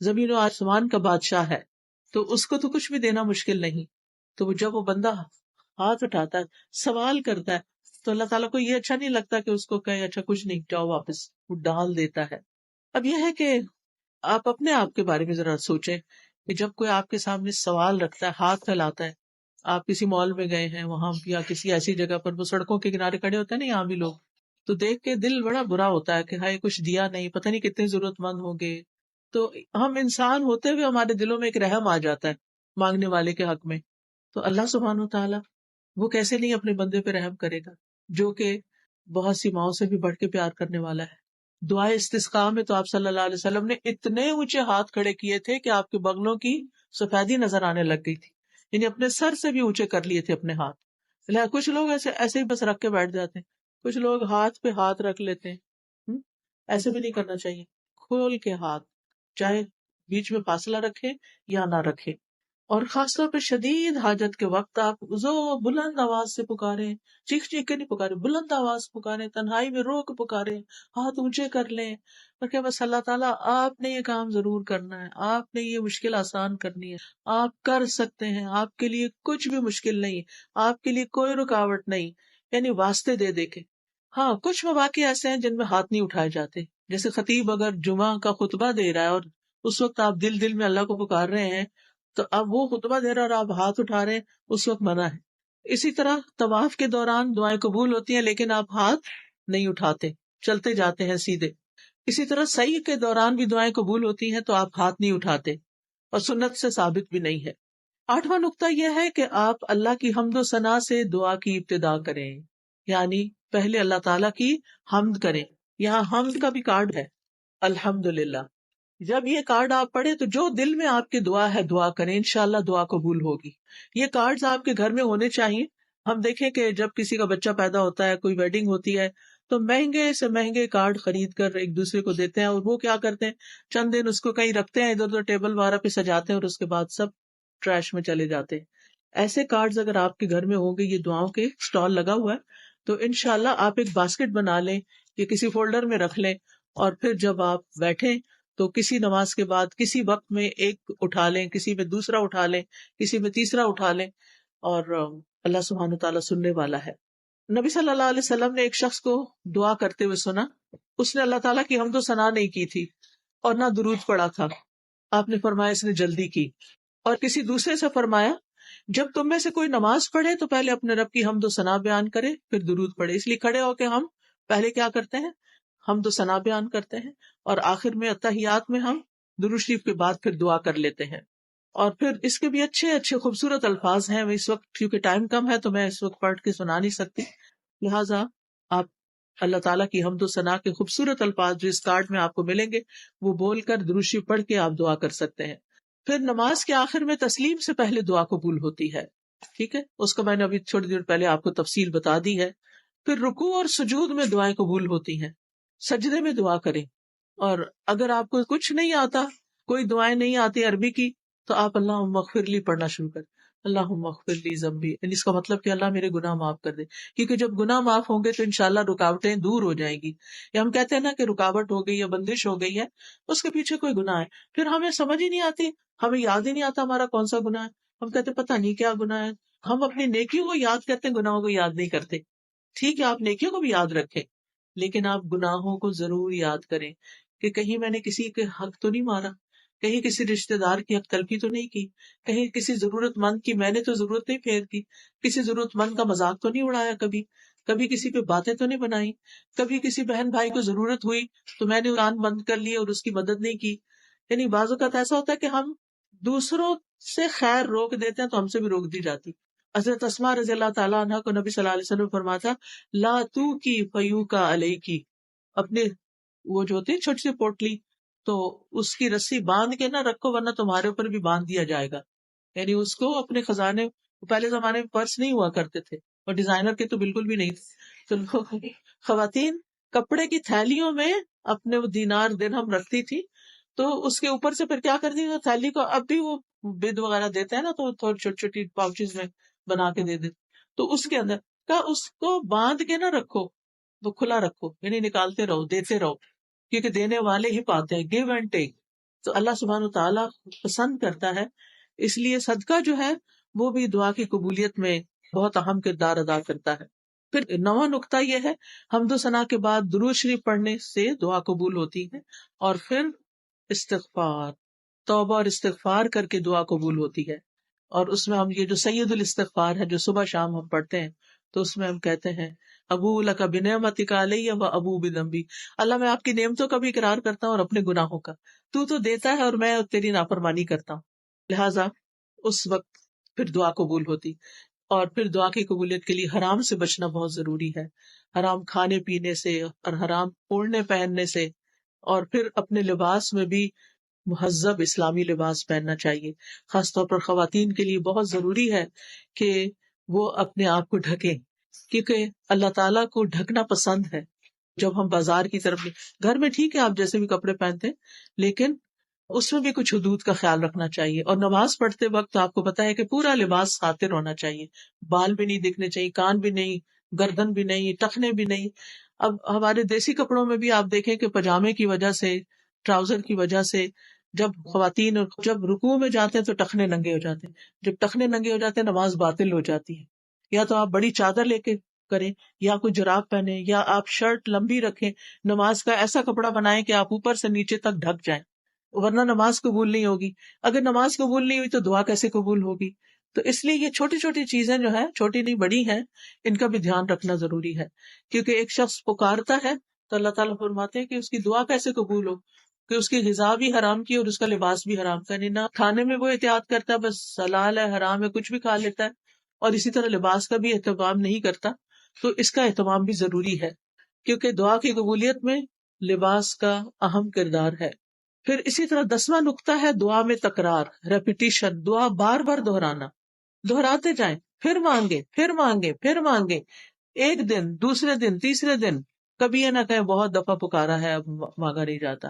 زمین و آسمان کا بادشاہ ہے، تو اس کو تو کچھ بھی دینا مشکل نہیں. تو جب وہ بندہ ہاتھ اٹھاتا ہے، سوال کرتا ہے، تو اللہ تعالیٰ کو یہ اچھا نہیں لگتا کہ اس کو کہے اچھا کچھ نہیں، جاؤ واپس، وہ ڈال دیتا ہے. اب یہ ہے کہ آپ اپنے آپ کے بارے میں ذرا سوچیں کہ جب کوئی آپ کے سامنے سوال رکھتا ہے، ہاتھ پھیلاتا ہے، آپ کسی مال میں گئے ہیں وہاں یا کسی ایسی جگہ پر، وہ سڑکوں کے کنارے کھڑے ہوتے ہیں نا یہاں بھی لوگ، تو دیکھ کے دل بڑا برا ہوتا ہے کہ ہائے کچھ دیا نہیں، پتہ نہیں کتنے ضرورت مند ہوں گے. تو ہم انسان ہوتے ہوئے ہمارے دلوں میں ایک رحم آ جاتا ہے مانگنے والے کے حق میں. تو اللہ سبحانہ وتعالیٰ وہ کیسے نہیں اپنے بندے پہ رحم کرے گا جو کہ بہت سی ماؤں سے بھی بڑھ کے پیار کرنے والا ہے. دعائے استسقاء میں تو آپ صلی اللہ علیہ وسلم نے اتنے اونچے ہاتھ کھڑے کیے تھے کہ آپ کے بغلوں کی سفیدی نظر آنے لگ گئی تھی، یعنی اپنے سر سے بھی اونچے کر لیے تھے اپنے ہاتھ. کچھ لوگ ایسے ہی بس رکھ کے بیٹھ جاتے ہیں، کچھ لوگ ہاتھ پہ ہاتھ رکھ لیتے ہیں. ایسے بھی نہیں کرنا چاہیے، کھول کے ہاتھ، چاہے بیچ میں فاصلہ رکھے یا نہ رکھے. اور خاص طور پہ شدید حاجت کے وقت آپ بلند آواز سے پکاریں، چیخ چیخ کے نہیں پکارے، بلند آواز پکاریں، تنہائی میں رو کے پکاریں، ہاتھ اونچے کر لیں، اور کہ بس اللہ تعالیٰ آپ نے یہ کام ضرور کرنا ہے، آپ نے یہ مشکل آسان کرنی ہے، آپ کر سکتے ہیں، آپ کے لیے کچھ بھی مشکل نہیں، آپ کے لیے کوئی رکاوٹ نہیں، یعنی واسطے دے دے کے. ہاں کچھ مواقع ایسے ہیں جن میں ہاتھ نہیں اٹھائے جاتے، جیسے خطیب اگر جمعہ کا خطبہ دے رہا ہے اور اس وقت آپ دل دل میں اللہ کو پکار رہے ہیں، تو اب وہ خطبہ دے رہا اور آپ ہاتھ اٹھا رہے ہیں، اس وقت منع ہے. اسی طرح طواف کے دوران دعائیں قبول ہوتی ہیں لیکن آپ ہاتھ نہیں اٹھاتے، چلتے جاتے ہیں سیدھے. اسی طرح سعی کے دوران بھی دعائیں قبول ہوتی ہیں تو آپ ہاتھ نہیں اٹھاتے، اور سنت سے ثابت بھی نہیں ہے. 8واں نقطہ یہ ہے کہ آپ اللہ کی حمد و ثنا سے دعا کی ابتدا کریں، یعنی پہلے اللہ تعالیٰ کی حمد کریں. یہاں حمد کا بھی کارڈ ہے، الحمدللہ، جب یہ کارڈ آپ پڑھیں تو جو دل میں آپ کے دعا ہے دعا کریں، انشاءاللہ دعا قبول ہوگی. یہ کارڈز آپ کے گھر میں ہونے چاہیے. ہم دیکھیں کہ جب کسی کا بچہ پیدا ہوتا ہے، کوئی ویڈنگ ہوتی ہے، تو مہنگے سے مہنگے کارڈ خرید کر ایک دوسرے کو دیتے ہیں، اور وہ کیا کرتے ہیں، چند دن اس کو کہیں رکھتے ہیں ادھر ادھر ٹیبل وغیرہ پہ سجاتے ہیں، اور اس کے بعد سب ٹریش میں چلے جاتے ہیں. ایسے کارڈز اگر آپ کے گھر میں ہوں گے، یہ دعاؤں کے اسٹال لگا ہوا ہے، تو انشاءاللہ آپ ایک باسکٹ بنا لیں یا کسی فولڈر میں رکھ لیں، اور پھر جب آپ بیٹھیں تو کسی نماز کے بعد کسی وقت میں ایک اٹھا لیں، کسی میں دوسرا اٹھا لیں، کسی میں تیسرا اٹھا لیں، اور اللہ سبحانہ تعالیٰ سننے والا ہے. نبی صلی اللہ علیہ وسلم نے ایک شخص کو دعا کرتے ہوئے سنا. اس نے اللہ تعالیٰ کی حمد و ثنا نہیں کی تھی اور نہ درود پڑا تھا. آپ نے فرمایا اس نے جلدی کی. اور کسی دوسرے سے فرمایا جب تم میں سے کوئی نماز پڑھے تو پہلے اپنے رب کی حمد و ثنا بیان کرے پھر درود پڑھے. اس لیے کھڑے ہو کے ہم پہلے کیا کرتے ہیں، حمد و ثنا بیان کرتے ہیں، اور آخر میں اتحیات میں ہم درود شریف کے بعد پھر دعا کر لیتے ہیں. اور پھر اس کے بھی اچھے اچھے خوبصورت الفاظ ہیں. اس وقت کیونکہ ٹائم کم ہے تو میں اس وقت پڑھ کے سنا نہیں سکتی، لہٰذا آپ اللہ تعالیٰ کی حمد و ثنا کے خوبصورت الفاظ جو اس کارڈ میں آپ کو ملیں گے وہ بول کر درود شریف پڑھ کے آپ دعا کر سکتے ہیں. پھر نماز کے آخر میں تسلیم سے پہلے دعا قبول ہوتی ہے. ٹھیک ہے، اس کا میں نے ابھی تھوڑی دیر پہلے آپ کو تفصیل بتا دی ہے. پھر رکوع اور سجود میں دعائیں قبول ہوتی ہیں. سجدے میں دعا کریں، اور اگر آپ کو کچھ نہیں آتا، کوئی دعائیں نہیں آتی عربی کی، تو آپ اللہم اغفر لی پڑھنا شروع کریں. اللہم اغفر لی ذنبی، یعنی اس کا مطلب کہ اللہ میرے گناہ معاف کر دے. کیونکہ جب گناہ معاف ہوں گے تو انشاءاللہ رکاوٹیں دور ہو جائیں گی. یا ہم کہتے ہیں نا کہ رکاوٹ ہو گئی یا بندش ہو گئی ہے، اس کے پیچھے کوئی گناہ ہے، پھر ہمیں سمجھ ہی نہیں آتی، ہمیں یاد ہی نہیں آتا ہمارا کون سا گناہ ہے. ہم کہتے پتہ نہیں کیا گناہ ہے. ہم اپنی نیکیوں کو یاد کرتے ہیں، گناہوں کو یاد نہیں کرتے. ٹھیک ہے، آپ نیکیوں کو بھی یاد رکھیں، لیکن آپ گناہوں کو ضرور یاد کریں کہ کہیں میں نے کسی کے حق تو نہیں مارا، کہیں کسی رشتے دار کی حق تلفی تو نہیں کی، کہیں کسی ضرورت مند کی میں نے تو ضرورت نہیں پھیر کی، کسی ضرورت مند کا مذاق تو نہیں اڑایا، کبھی کسی پہ باتیں تو نہیں بنائی، کبھی کسی بہن بھائی کو ضرورت ہوئی تو میں نے کان بند کر لیے اور اس کی مدد نہیں کی. یعنی بعض اوقات ایسا ہوتا ہے کہ ہم دوسروں سے خیر روک دیتے ہیں تو ہم سے بھی روک دی جاتی. حضرت اسماء رضی اللہ تعالیٰ عنہ کو نبی صلی اللہ علیہ وسلم فرماتا لا تو کی فیو کا علیہ کی، اپنے وہ جو ہوتی ہے چھوٹی سی پوٹلی، تو اس کی رسی باندھ کے نہ رکھو ورنہ تمہارے اوپر بھی باندھ دیا جائے گا. یعنی اس کو اپنے خزانے، پہلے زمانے میں پرس نہیں ہوا کرتے تھے اور ڈیزائنر کے تو بالکل بھی نہیں تھے، تو خواتین کپڑے کی تھیلیوں میں اپنے وہ دینار درہم رکھتی تھی، تو اس کے اوپر سے پھر کیا کرتی تھی تھیلی کو، اب بھی وہ بید وغیرہ دیتے ہیں نا تو تھوڑی چھوٹی چھوٹی پاؤچز میں بنا کے دے دیتے، تو اس کے اندر کا اس کو باندھ کے نہ رکھو، وہ کھلا رکھو، یعنی نکالتے رہو، دیتے رہو، کیونکہ دینے والے ہی پاتے ہیں، گیو اینڈ ٹیک. تو اللہ سبحانہ تعالیٰ پسند کرتا ہے، اس لیے صدقہ جو ہے وہ بھی دعا کی قبولیت میں بہت اہم کردار ادا کرتا ہے. پھر نواں نقطہ یہ ہے، حمد و ثنا کے بعد درود شریف پڑھنے سے دعا قبول ہوتی ہے، اور پھر استغفار، توبہ اور استغفار کر کے دعا قبول ہوتی ہے. اور اس میں ہم یہ جو سید الاستغفار ہے جو صبح شام ہم پڑھتے ہیں، تو اس میں ہم کہتے ہیں ابو لک بنعمتک علی و ابو بذنبی، اللہ میں آپ کی نعمتوں کا بھی اقرار کرتا ہوں اور اپنے گناہوں کا، تو دیتا ہے اور میں تیری نافرمانی کرتا ہوں. لہٰذا اس وقت پھر دعا قبول ہوتی. اور پھر دعا کی قبولیت کے لیے حرام سے بچنا بہت ضروری ہے، حرام کھانے پینے سے اور حرام اوڑھنے پہننے سے. اور پھر اپنے لباس میں بھی مہذب اسلامی لباس پہننا چاہیے. خاص طور پر خواتین کے لیے بہت ضروری ہے کہ وہ اپنے آپ کو ڈھکیں، کیونکہ اللہ تعالیٰ کو ڈھکنا پسند ہے. جب ہم بازار کی طرف، گھر میں ٹھیک ہے آپ جیسے بھی کپڑے پہنتے ہیں، لیکن اس میں بھی کچھ حدود کا خیال رکھنا چاہیے. اور نماز پڑھتے وقت آپ کو پتا ہے کہ پورا لباس ساتر ہونا چاہیے، بال بھی نہیں دکھنے چاہیے، کان بھی نہیں، گردن بھی نہیں، ٹخنے بھی نہیں. اب ہمارے دیسی کپڑوں میں بھی آپ دیکھیں کہ پجامے کی وجہ سے، ٹراؤزر کی وجہ سے، جب خواتین جب رکوع میں جاتے ہیں تو ٹخنے ننگے ہو جاتے ہیں، جب ٹخنے ننگے ہو جاتے ہیں نماز باطل ہو جاتی ہے. یا تو آپ بڑی چادر لے کے کریں، یا کوئی جراب پہنے، یا آپ شرٹ لمبی رکھیں، نماز کا ایسا کپڑا بنائیں کہ آپ اوپر سے نیچے تک ڈھک جائیں، ورنہ نماز قبول نہیں ہوگی. اگر نماز قبول نہیں ہوئی تو دعا کیسے قبول ہوگی؟ تو اس لیے یہ چھوٹی چھوٹی چیزیں جو ہیں، چھوٹی نہیں بڑی ہیں، ان کا بھی دھیان رکھنا ضروری ہے. کیونکہ ایک شخص پکارتا ہے تو اللہ تعالیٰ فرماتے ہیں کہ اس کی دعا کیسے قبول ہو، کہ اس کی غذا بھی حرام کی اور اس کا لباس بھی حرام کا. نہ کھانے میں وہ احتیاط کرتا، بس حلال ہے حرام ہے کچھ بھی کھا لیتا ہے، اور اسی طرح لباس کا بھی اہتمام نہیں کرتا. تو اس کا اہتمام بھی ضروری ہے، کیونکہ دعا کی قبولیت میں لباس کا اہم کردار ہے. پھر اسی طرح 10واں نقطہ ہے دعا میں تکرار، ریپیٹیشن، دعا بار بار دہرانا، دہراتے جائیں، پھر مانگے پھر مانگے پھر مانگے، ایک دن، دوسرے دن، تیسرے دن، کبھی یہ نہ کہیں بہت دفعہ پکارا ہے اب مانگا نہیں جاتا،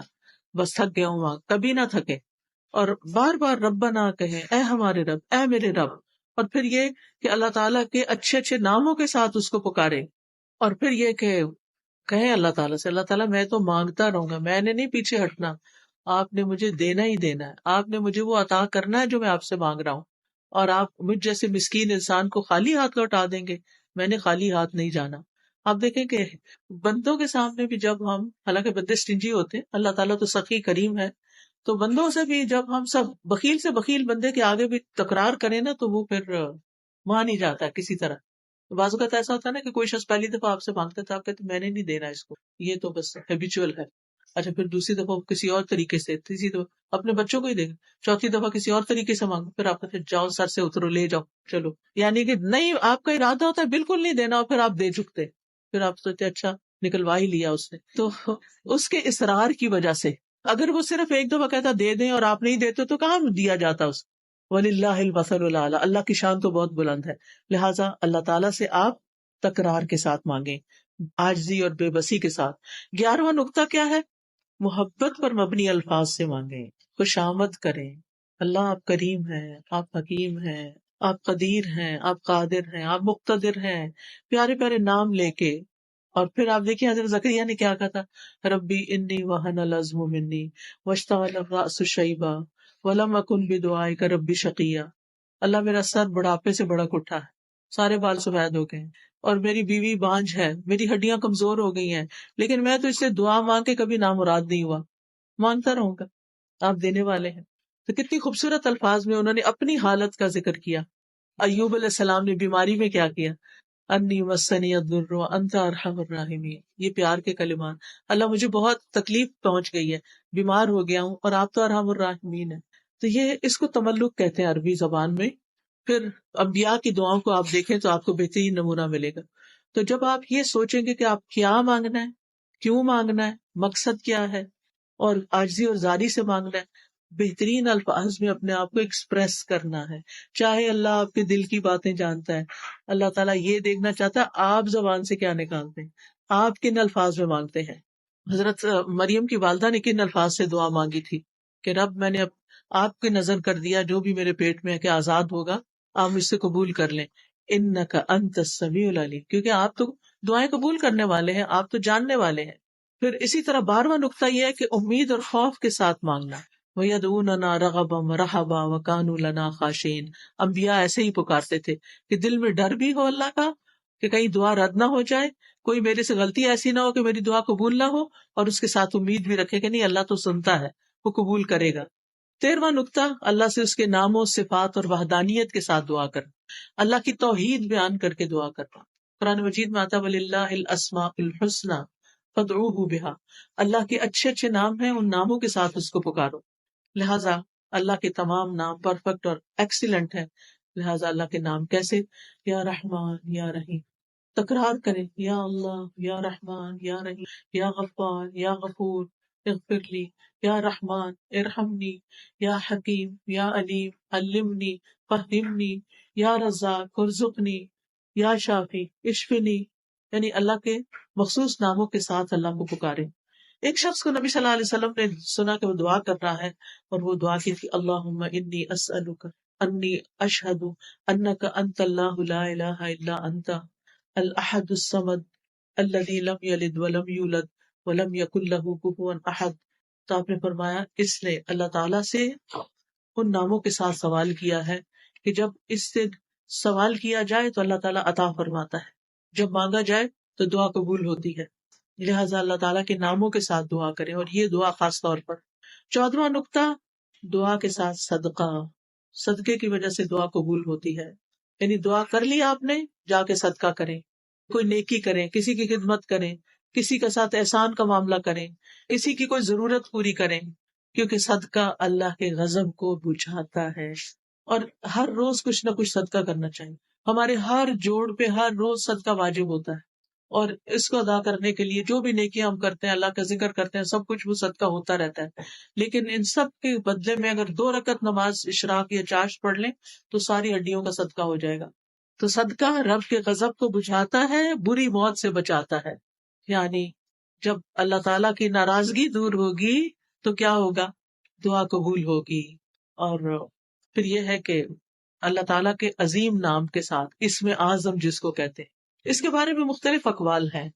بس تھک گیا ہوں مانگ، کبھی نہ تھکے، اور بار بار ربنا کہیں، اے ہمارے رب، اے میرے رب، اور پھر یہ کہ اللہ تعالیٰ کے اچھے اچھے ناموں کے ساتھ اس کو پکارے، اور پھر یہ کہ کہیں اللہ تعالیٰ سے، اللہ تعالیٰ میں تو مانگتا رہوں گا، میں نے نہیں پیچھے ہٹنا، آپ نے مجھے دینا ہی دینا ہے، آپ نے مجھے وہ عطا کرنا ہے جو میں آپ سے مانگ رہا ہوں، اور آپ مجھ جیسے مسکین انسان کو خالی ہاتھ لوٹا دیں گے، میں نے خالی ہاتھ نہیں جانا۔ آپ دیکھیں کہ بندوں کے سامنے بھی جب ہم، حالانکہ بندے سٹنجی ہوتے ہیں، اللہ تعالیٰ تو سخی کریم ہے، تو بندوں سے بھی جب ہم سب بخیل سے بخیل بندے کے آگے بھی تکرار کریں نا تو وہ پھر مان ہی جاتا ہے کسی طرح۔ بعض اوقات ایسا ہوتا ہے نا کہ کوئی شخص پہلی دفعہ آپ سے مانگتا تھا، آپ کہتے میں نے نہیں دینا اس کو، یہ تو بس ہیبیچول ہے، اچھا پھر دوسری دفعہ کسی اور طریقے سے، تیسری دفعہ اپنے بچوں کو ہی دے گا، چوتھی دفعہ کسی اور طریقے سے مانگو، پھر آپ کہتے جاؤ سر سے اترو، لے جاؤ چلو، یعنی کہ نہیں، آپ کا ارادہ ہوتا ہے بالکل نہیں دینا اور پھر آپ دے چکتے، پھر آپ سوچتے اچھا نکلوا ہی لیا اس نے، تو اس کے اصرار کی وجہ سے، اگر وہ صرف ایک دفعہ کہتا دے دیں اور آپ نہیں دیتے تو کہاں دیا جاتا اس کو، وَلِلَّهِ الْمَثَلُ الْأَعْلَىٰ، اللہ کی شان تو بہت بلند ہے، لہٰذا اللہ تعالیٰ سے آپ تکرار کے ساتھ مانگیں، عاجزی اور بے بسی کے ساتھ۔ 11واں نقطہ کیا ہے؟ محبت پر مبنی الفاظ سے مانگیں، خوشامد کریں، اللہ آپ کریم ہیں، آپ حکیم ہیں، آپ قدیر ہیں، آپ قادر ہیں، آپ مقتدر ہیں، پیارے پیارے نام لے کے، اور پھر آپ دیکھیں حضرت زکریا نے کیا کہا تھا، ربی انی وہن العظم منی واشتعل الرأس شیبا ولم اکن بدعائک ربی شقیا، اللہ میرا سر بڑھاپے سے بڑک اٹھا ہے، سارے بال سفید ہو گئے ہیں، اور میری بیوی بانجھ ہے، میری ہڈیاں کمزور ہو گئی ہیں، لیکن میں تو اس سے دعا مانگ کے کبھی نامراد نہیں ہوا، مانگتا رہوں گا، آپ دینے والے ہیں۔ تو کتنی خوبصورت الفاظ میں انہوں نے اپنی حالت کا ذکر کیا۔ ایوب علیہ السلام نے بیماری میں کیا کیا، انی مسنی الضر وانت ارحم الراحمین، یہ پیار کے کلمات، اللہ مجھے بہت تکلیف پہنچ گئی ہے، بیمار ہو گیا ہوں اور آپ تو ارحم الراحمین ہیں، تو یہ اس کو تملک کہتے ہیں عربی زبان میں۔ پھر انبیاء کی دعاؤں کو آپ دیکھیں تو آپ کو بہترین نمونہ ملے گا۔ تو جب آپ یہ سوچیں گے کہ آپ کیا مانگنا ہے، کیوں مانگنا ہے، مقصد کیا ہے، اور عاجزی اور زاری سے مانگنا ہے، بہترین الفاظ میں اپنے آپ کو ایکسپریس کرنا ہے، چاہے اللہ آپ کے دل کی باتیں جانتا ہے، اللہ تعالیٰ یہ دیکھنا چاہتا ہے آپ زبان سے کیا نکالتے ہیں، آپ کن الفاظ میں مانگتے ہیں۔ حضرت مریم کی والدہ نے کن الفاظ سے دعا مانگی تھی کہ رب میں نے آپ کی نظر کر دیا جو بھی میرے پیٹ میں ہے کہ آزاد ہوگا، آپ مجھ سے قبول کر لیں، انک انت السمیع العلیم، کیونکہ آپ تو دعائیں قبول کرنے والے ہیں، آپ تو جاننے والے ہیں۔ پھر اسی طرح 12واں نقطہ یہ ہے کہ امید اور خوف کے ساتھ مانگنا، وَيَدْعُونَنَا رَغَبًا وَرَهَبًا وَكَانُوا لَنَا خَاشِعِينَ، انبیاء ایسے ہی پکارتے تھے کہ دل میں ڈر بھی ہو اللہ کا کہ کہیں دعا رد نہ ہو جائے، کوئی میرے سے غلطی ایسی نہ ہو کہ میری دعا قبول نہ ہو، اور اس کے ساتھ امید بھی رکھے کہ نہیں اللہ تو سنتا ہے، وہ قبول کرے گا۔ 13واں نقطہ اللہ سے اس کے ناموں، صفات اور وحدانیت کے ساتھ دعا کرنا، اللہ کی توحید بیان کر کے دعا کرنا۔ قرآن مجید میں آتا وَلِلَّهِ الْأَسْمَاءُ الْحُسْنَىٰ فَادْعُوهُ بِهَا، اللہ کے اچھے اچھے نام ہیں، ان ناموں کے ساتھ اس کو پکارو، لہٰذا اللہ کے تمام نام پرفیکٹ اور ایکسیلنٹ ہیں، لہٰذا اللہ کے نام کیسے، یا رحمان یا رحیم، تکرار کریں، یا اللہ یا رحمان یا رحیم، یا غفار یا غفور اغفر لی، یا رحمان ارحمنی، یا حکیم یا علیم علمنی فہمنی، یا رزاق ارزقنی، یا شافی اشفنی، یعنی اللہ کے مخصوص ناموں کے ساتھ اللہ کو پکارے۔ ایک شخص کو نبی صلی اللہ علیہ وسلم نے سنا کہ وہ دعا کر رہا ہے، اور وہ دعا کی تھی اللہم انی اسألک انی اشہد انک انت اللہ لا الہ الا انت الاحد الصمد الذی لم یلد ولم یولد ولم یکن لہ کفوا احد۔ تو آپ نے فرمایا اس نے اللہ تعالیٰ سے ان ناموں کے ساتھ سوال کیا ہے کہ جب اس سے سوال کیا جائے تو اللہ تعالیٰ عطا فرماتا ہے، جب مانگا جائے تو دعا قبول ہوتی ہے، لہٰذا اللہ تعالیٰ کے ناموں کے ساتھ دعا کریں، اور یہ دعا خاص طور پر۔ 14واں نقطہ، دعا کے ساتھ صدقہ، صدقے کی وجہ سے دعا قبول ہوتی ہے، یعنی دعا کر لی آپ نے، جا کے صدقہ کریں، کوئی نیکی کریں، کسی کی خدمت کریں، کسی کے ساتھ احسان کا معاملہ کریں، کسی کی کوئی ضرورت پوری کریں، کیونکہ صدقہ اللہ کے غضب کو بجھاتا ہے، اور ہر روز کچھ نہ کچھ صدقہ کرنا چاہیے، ہمارے ہر جوڑ پہ ہر روز صدقہ واجب ہوتا ہے، اور اس کو ادا کرنے کے لیے جو بھی نیکیاں ہم کرتے ہیں، اللہ کا ذکر کرتے ہیں، سب کچھ وہ صدقہ ہوتا رہتا ہے. لیکن ان سب کے بدلے میں اگر 2 رکعت نماز اشراق یا چاشت پڑھ لیں تو ساری ہڈیوں کا صدقہ ہو جائے گا. تو صدقہ رب کے غضب کو بجھاتا ہے، بری موت سے بچاتا ہے. یعنی جب اللہ تعالیٰ کی ناراضگی دور ہوگی تو کیا ہوگا؟ دعا قبول ہوگی. اور پھر یہ ہے کہ اللہ تعالیٰ کے عظیم نام کے ساتھ، اسم اعظم جس کو کہتے ہیں، اس کے بارے میں مختلف اقوال ہیں.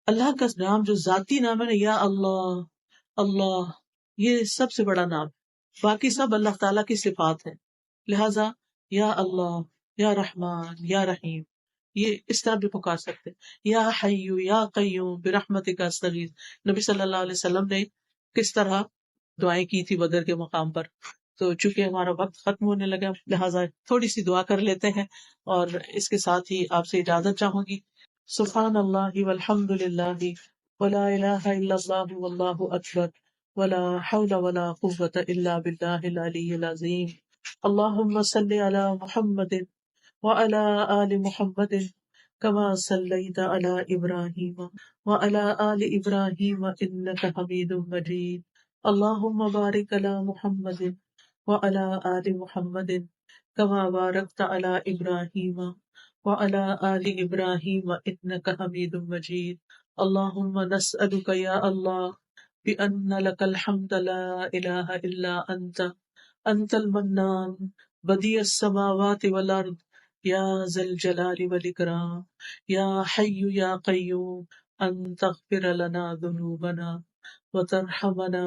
اللہ کا نام جو ذاتی نام ہے نا، یا اللہ، اللہ، یہ سب سے بڑا نام ہے. باقی سب اللہ تعالیٰ کی صفات ہیں. لہذا یا اللہ، یا رحمان، یا رحیم، یہ اس طرح بھی پکار سکتے ہیں. یا حیو یا قیوم برحمتک استغیث. نبی صلی اللہ علیہ وسلم نے کس طرح دعائیں کی تھی بدر کے مقام پر. تو چونکہ ہمارا وقت ختم ہونے لگا، لہٰذا تھوڑی سی دعا کر لیتے ہیں اور اس کے ساتھ ہی آپ سے اجازت چاہوں گی. سبحان اللہ والحمد للہ ولا الہ الا اللہ واللہ اکبر ولا حول ولا قوة الا باللہ العلی العظیم. اللہم صل علی محمد وعلى آل محمد كما صليت على إبراهيم وعلى آل إبراهيم إنك حميد مجيد. اللهم بارك على محمد وعلى آل محمد كما باركت على إبراهيم وعلى آل إبراهيم إنك حميد مجيد. اللهم نسألك يا الله بأن لك الحمد لا إله إلا أنت المنان بديع السماوات والأرض یا ذا الجلال والاکرام یا حی یا قیوم ان تغفر لنا ذنوبنا وترحمنا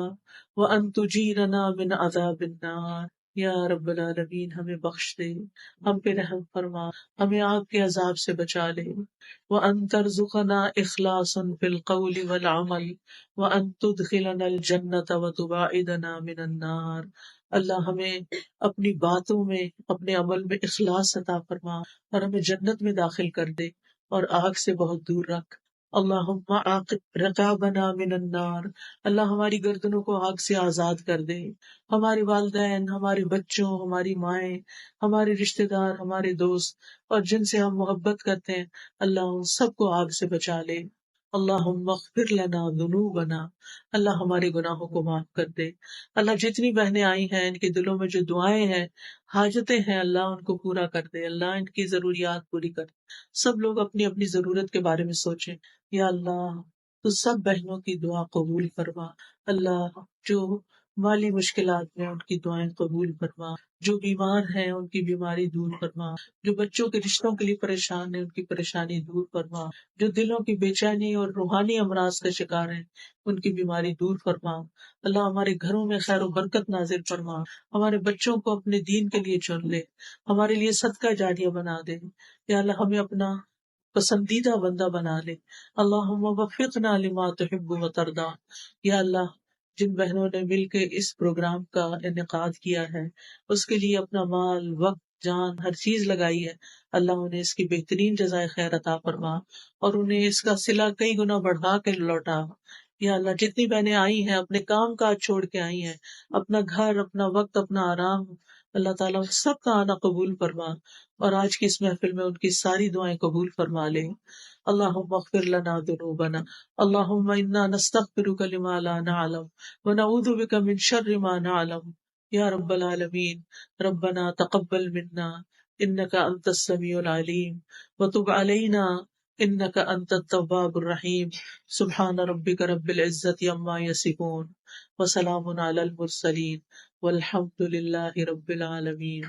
وان تجیرنا من عذاب النار. یا رب العالمین ہمیں بخش دے، ہم پہ رحم فرما، ہمیں آگ کے عذاب سے بچا لے. وان ترزقنا اخلاصا فی القول والعمل وان تدخلنا الجنة وتباعدنا من النار. اللہ ہمیں اپنی باتوں میں، اپنے عمل میں اخلاص عطا فرما اور ہمیں جنت میں داخل کر دے اور آگ سے بہت دور رکھ. اللہم عاقب رقابنا من النار. اللہ ہماری گردنوں کو آگ سے آزاد کر دے. ہمارے والدین، ہمارے بچوں، ہماری مائیں، ہمارے رشتہ دار، ہمارے دوست اور جن سے ہم محبت کرتے ہیں، اللہ ان سب کو آگ سے بچا لے. اللہم اغفر لنا ذنوبنا. اللہ ہمارے گناہوں کو معاف کر دے. اللہ جتنی بہنیں آئی ہیں ان کے دلوں میں جو دعائیں ہیں، حاجتیں ہیں، اللہ ان کو پورا کر دے. اللہ ان کی ضروریات پوری کر دے. سب لوگ اپنی اپنی ضرورت کے بارے میں سوچیں. یا اللہ تو سب بہنوں کی دعا قبول فرما. اللہ جو مالی مشکلات میں ان کی دعائیں قبول فرما، جو بیمار ہیں ان کی بیماری دور فرما، جو بچوں کے رشتوں کے لیے پریشان ہیں ان کی پریشانی دور فرما، جو دلوں کی بے چینی اور روحانی امراض کا شکار ہیں ان کی بیماری دور فرما. اللہ ہمارے گھروں میں خیر و برکت نازل فرما. ہمارے بچوں کو اپنے دین کے لیے چن لے، ہمارے لیے صدقہ جاریہ بنا دے. یا اللہ ہمیں اپنا پسندیدہ بندہ بنا لے. اللہم وفقنا لما تحب و ترضا. یا اللہ جن بہنوں نے مل کے اس پروگرام کا انعقاد کیا ہے، اس کے لیے اپنا مال، وقت، جان، ہر چیز لگائی ہے، اللہ انہیں اس کی بہترین جزائے خیر عطا فرما اور انہیں اس کا صلہ کئی گنا بڑھا کے لوٹا. یا اللہ جتنی بہنیں آئی ہیں اپنے کام کاج چھوڑ کے آئی ہیں، اپنا گھر، اپنا وقت، اپنا آرام، اللہ تعالیٰ ان سب کا آنا قبول فرما اور آج کی اس محفل میں ان کی ساری دعائیں قبول فرما لے. اللہم اغفر لنا ذنوبنا. اللہم انا نستغفرک لما لا نعلم ونعوذ بک من شر ما نعلم. یا رب العالمین ربنا تقبل منا انک انت السمیع العلیم وتب علینا انک انت التواب الرحیم. سبحان ربک رب العزت عما یصفون وسلام علی المرسلین والحمد للہ رب العالمین.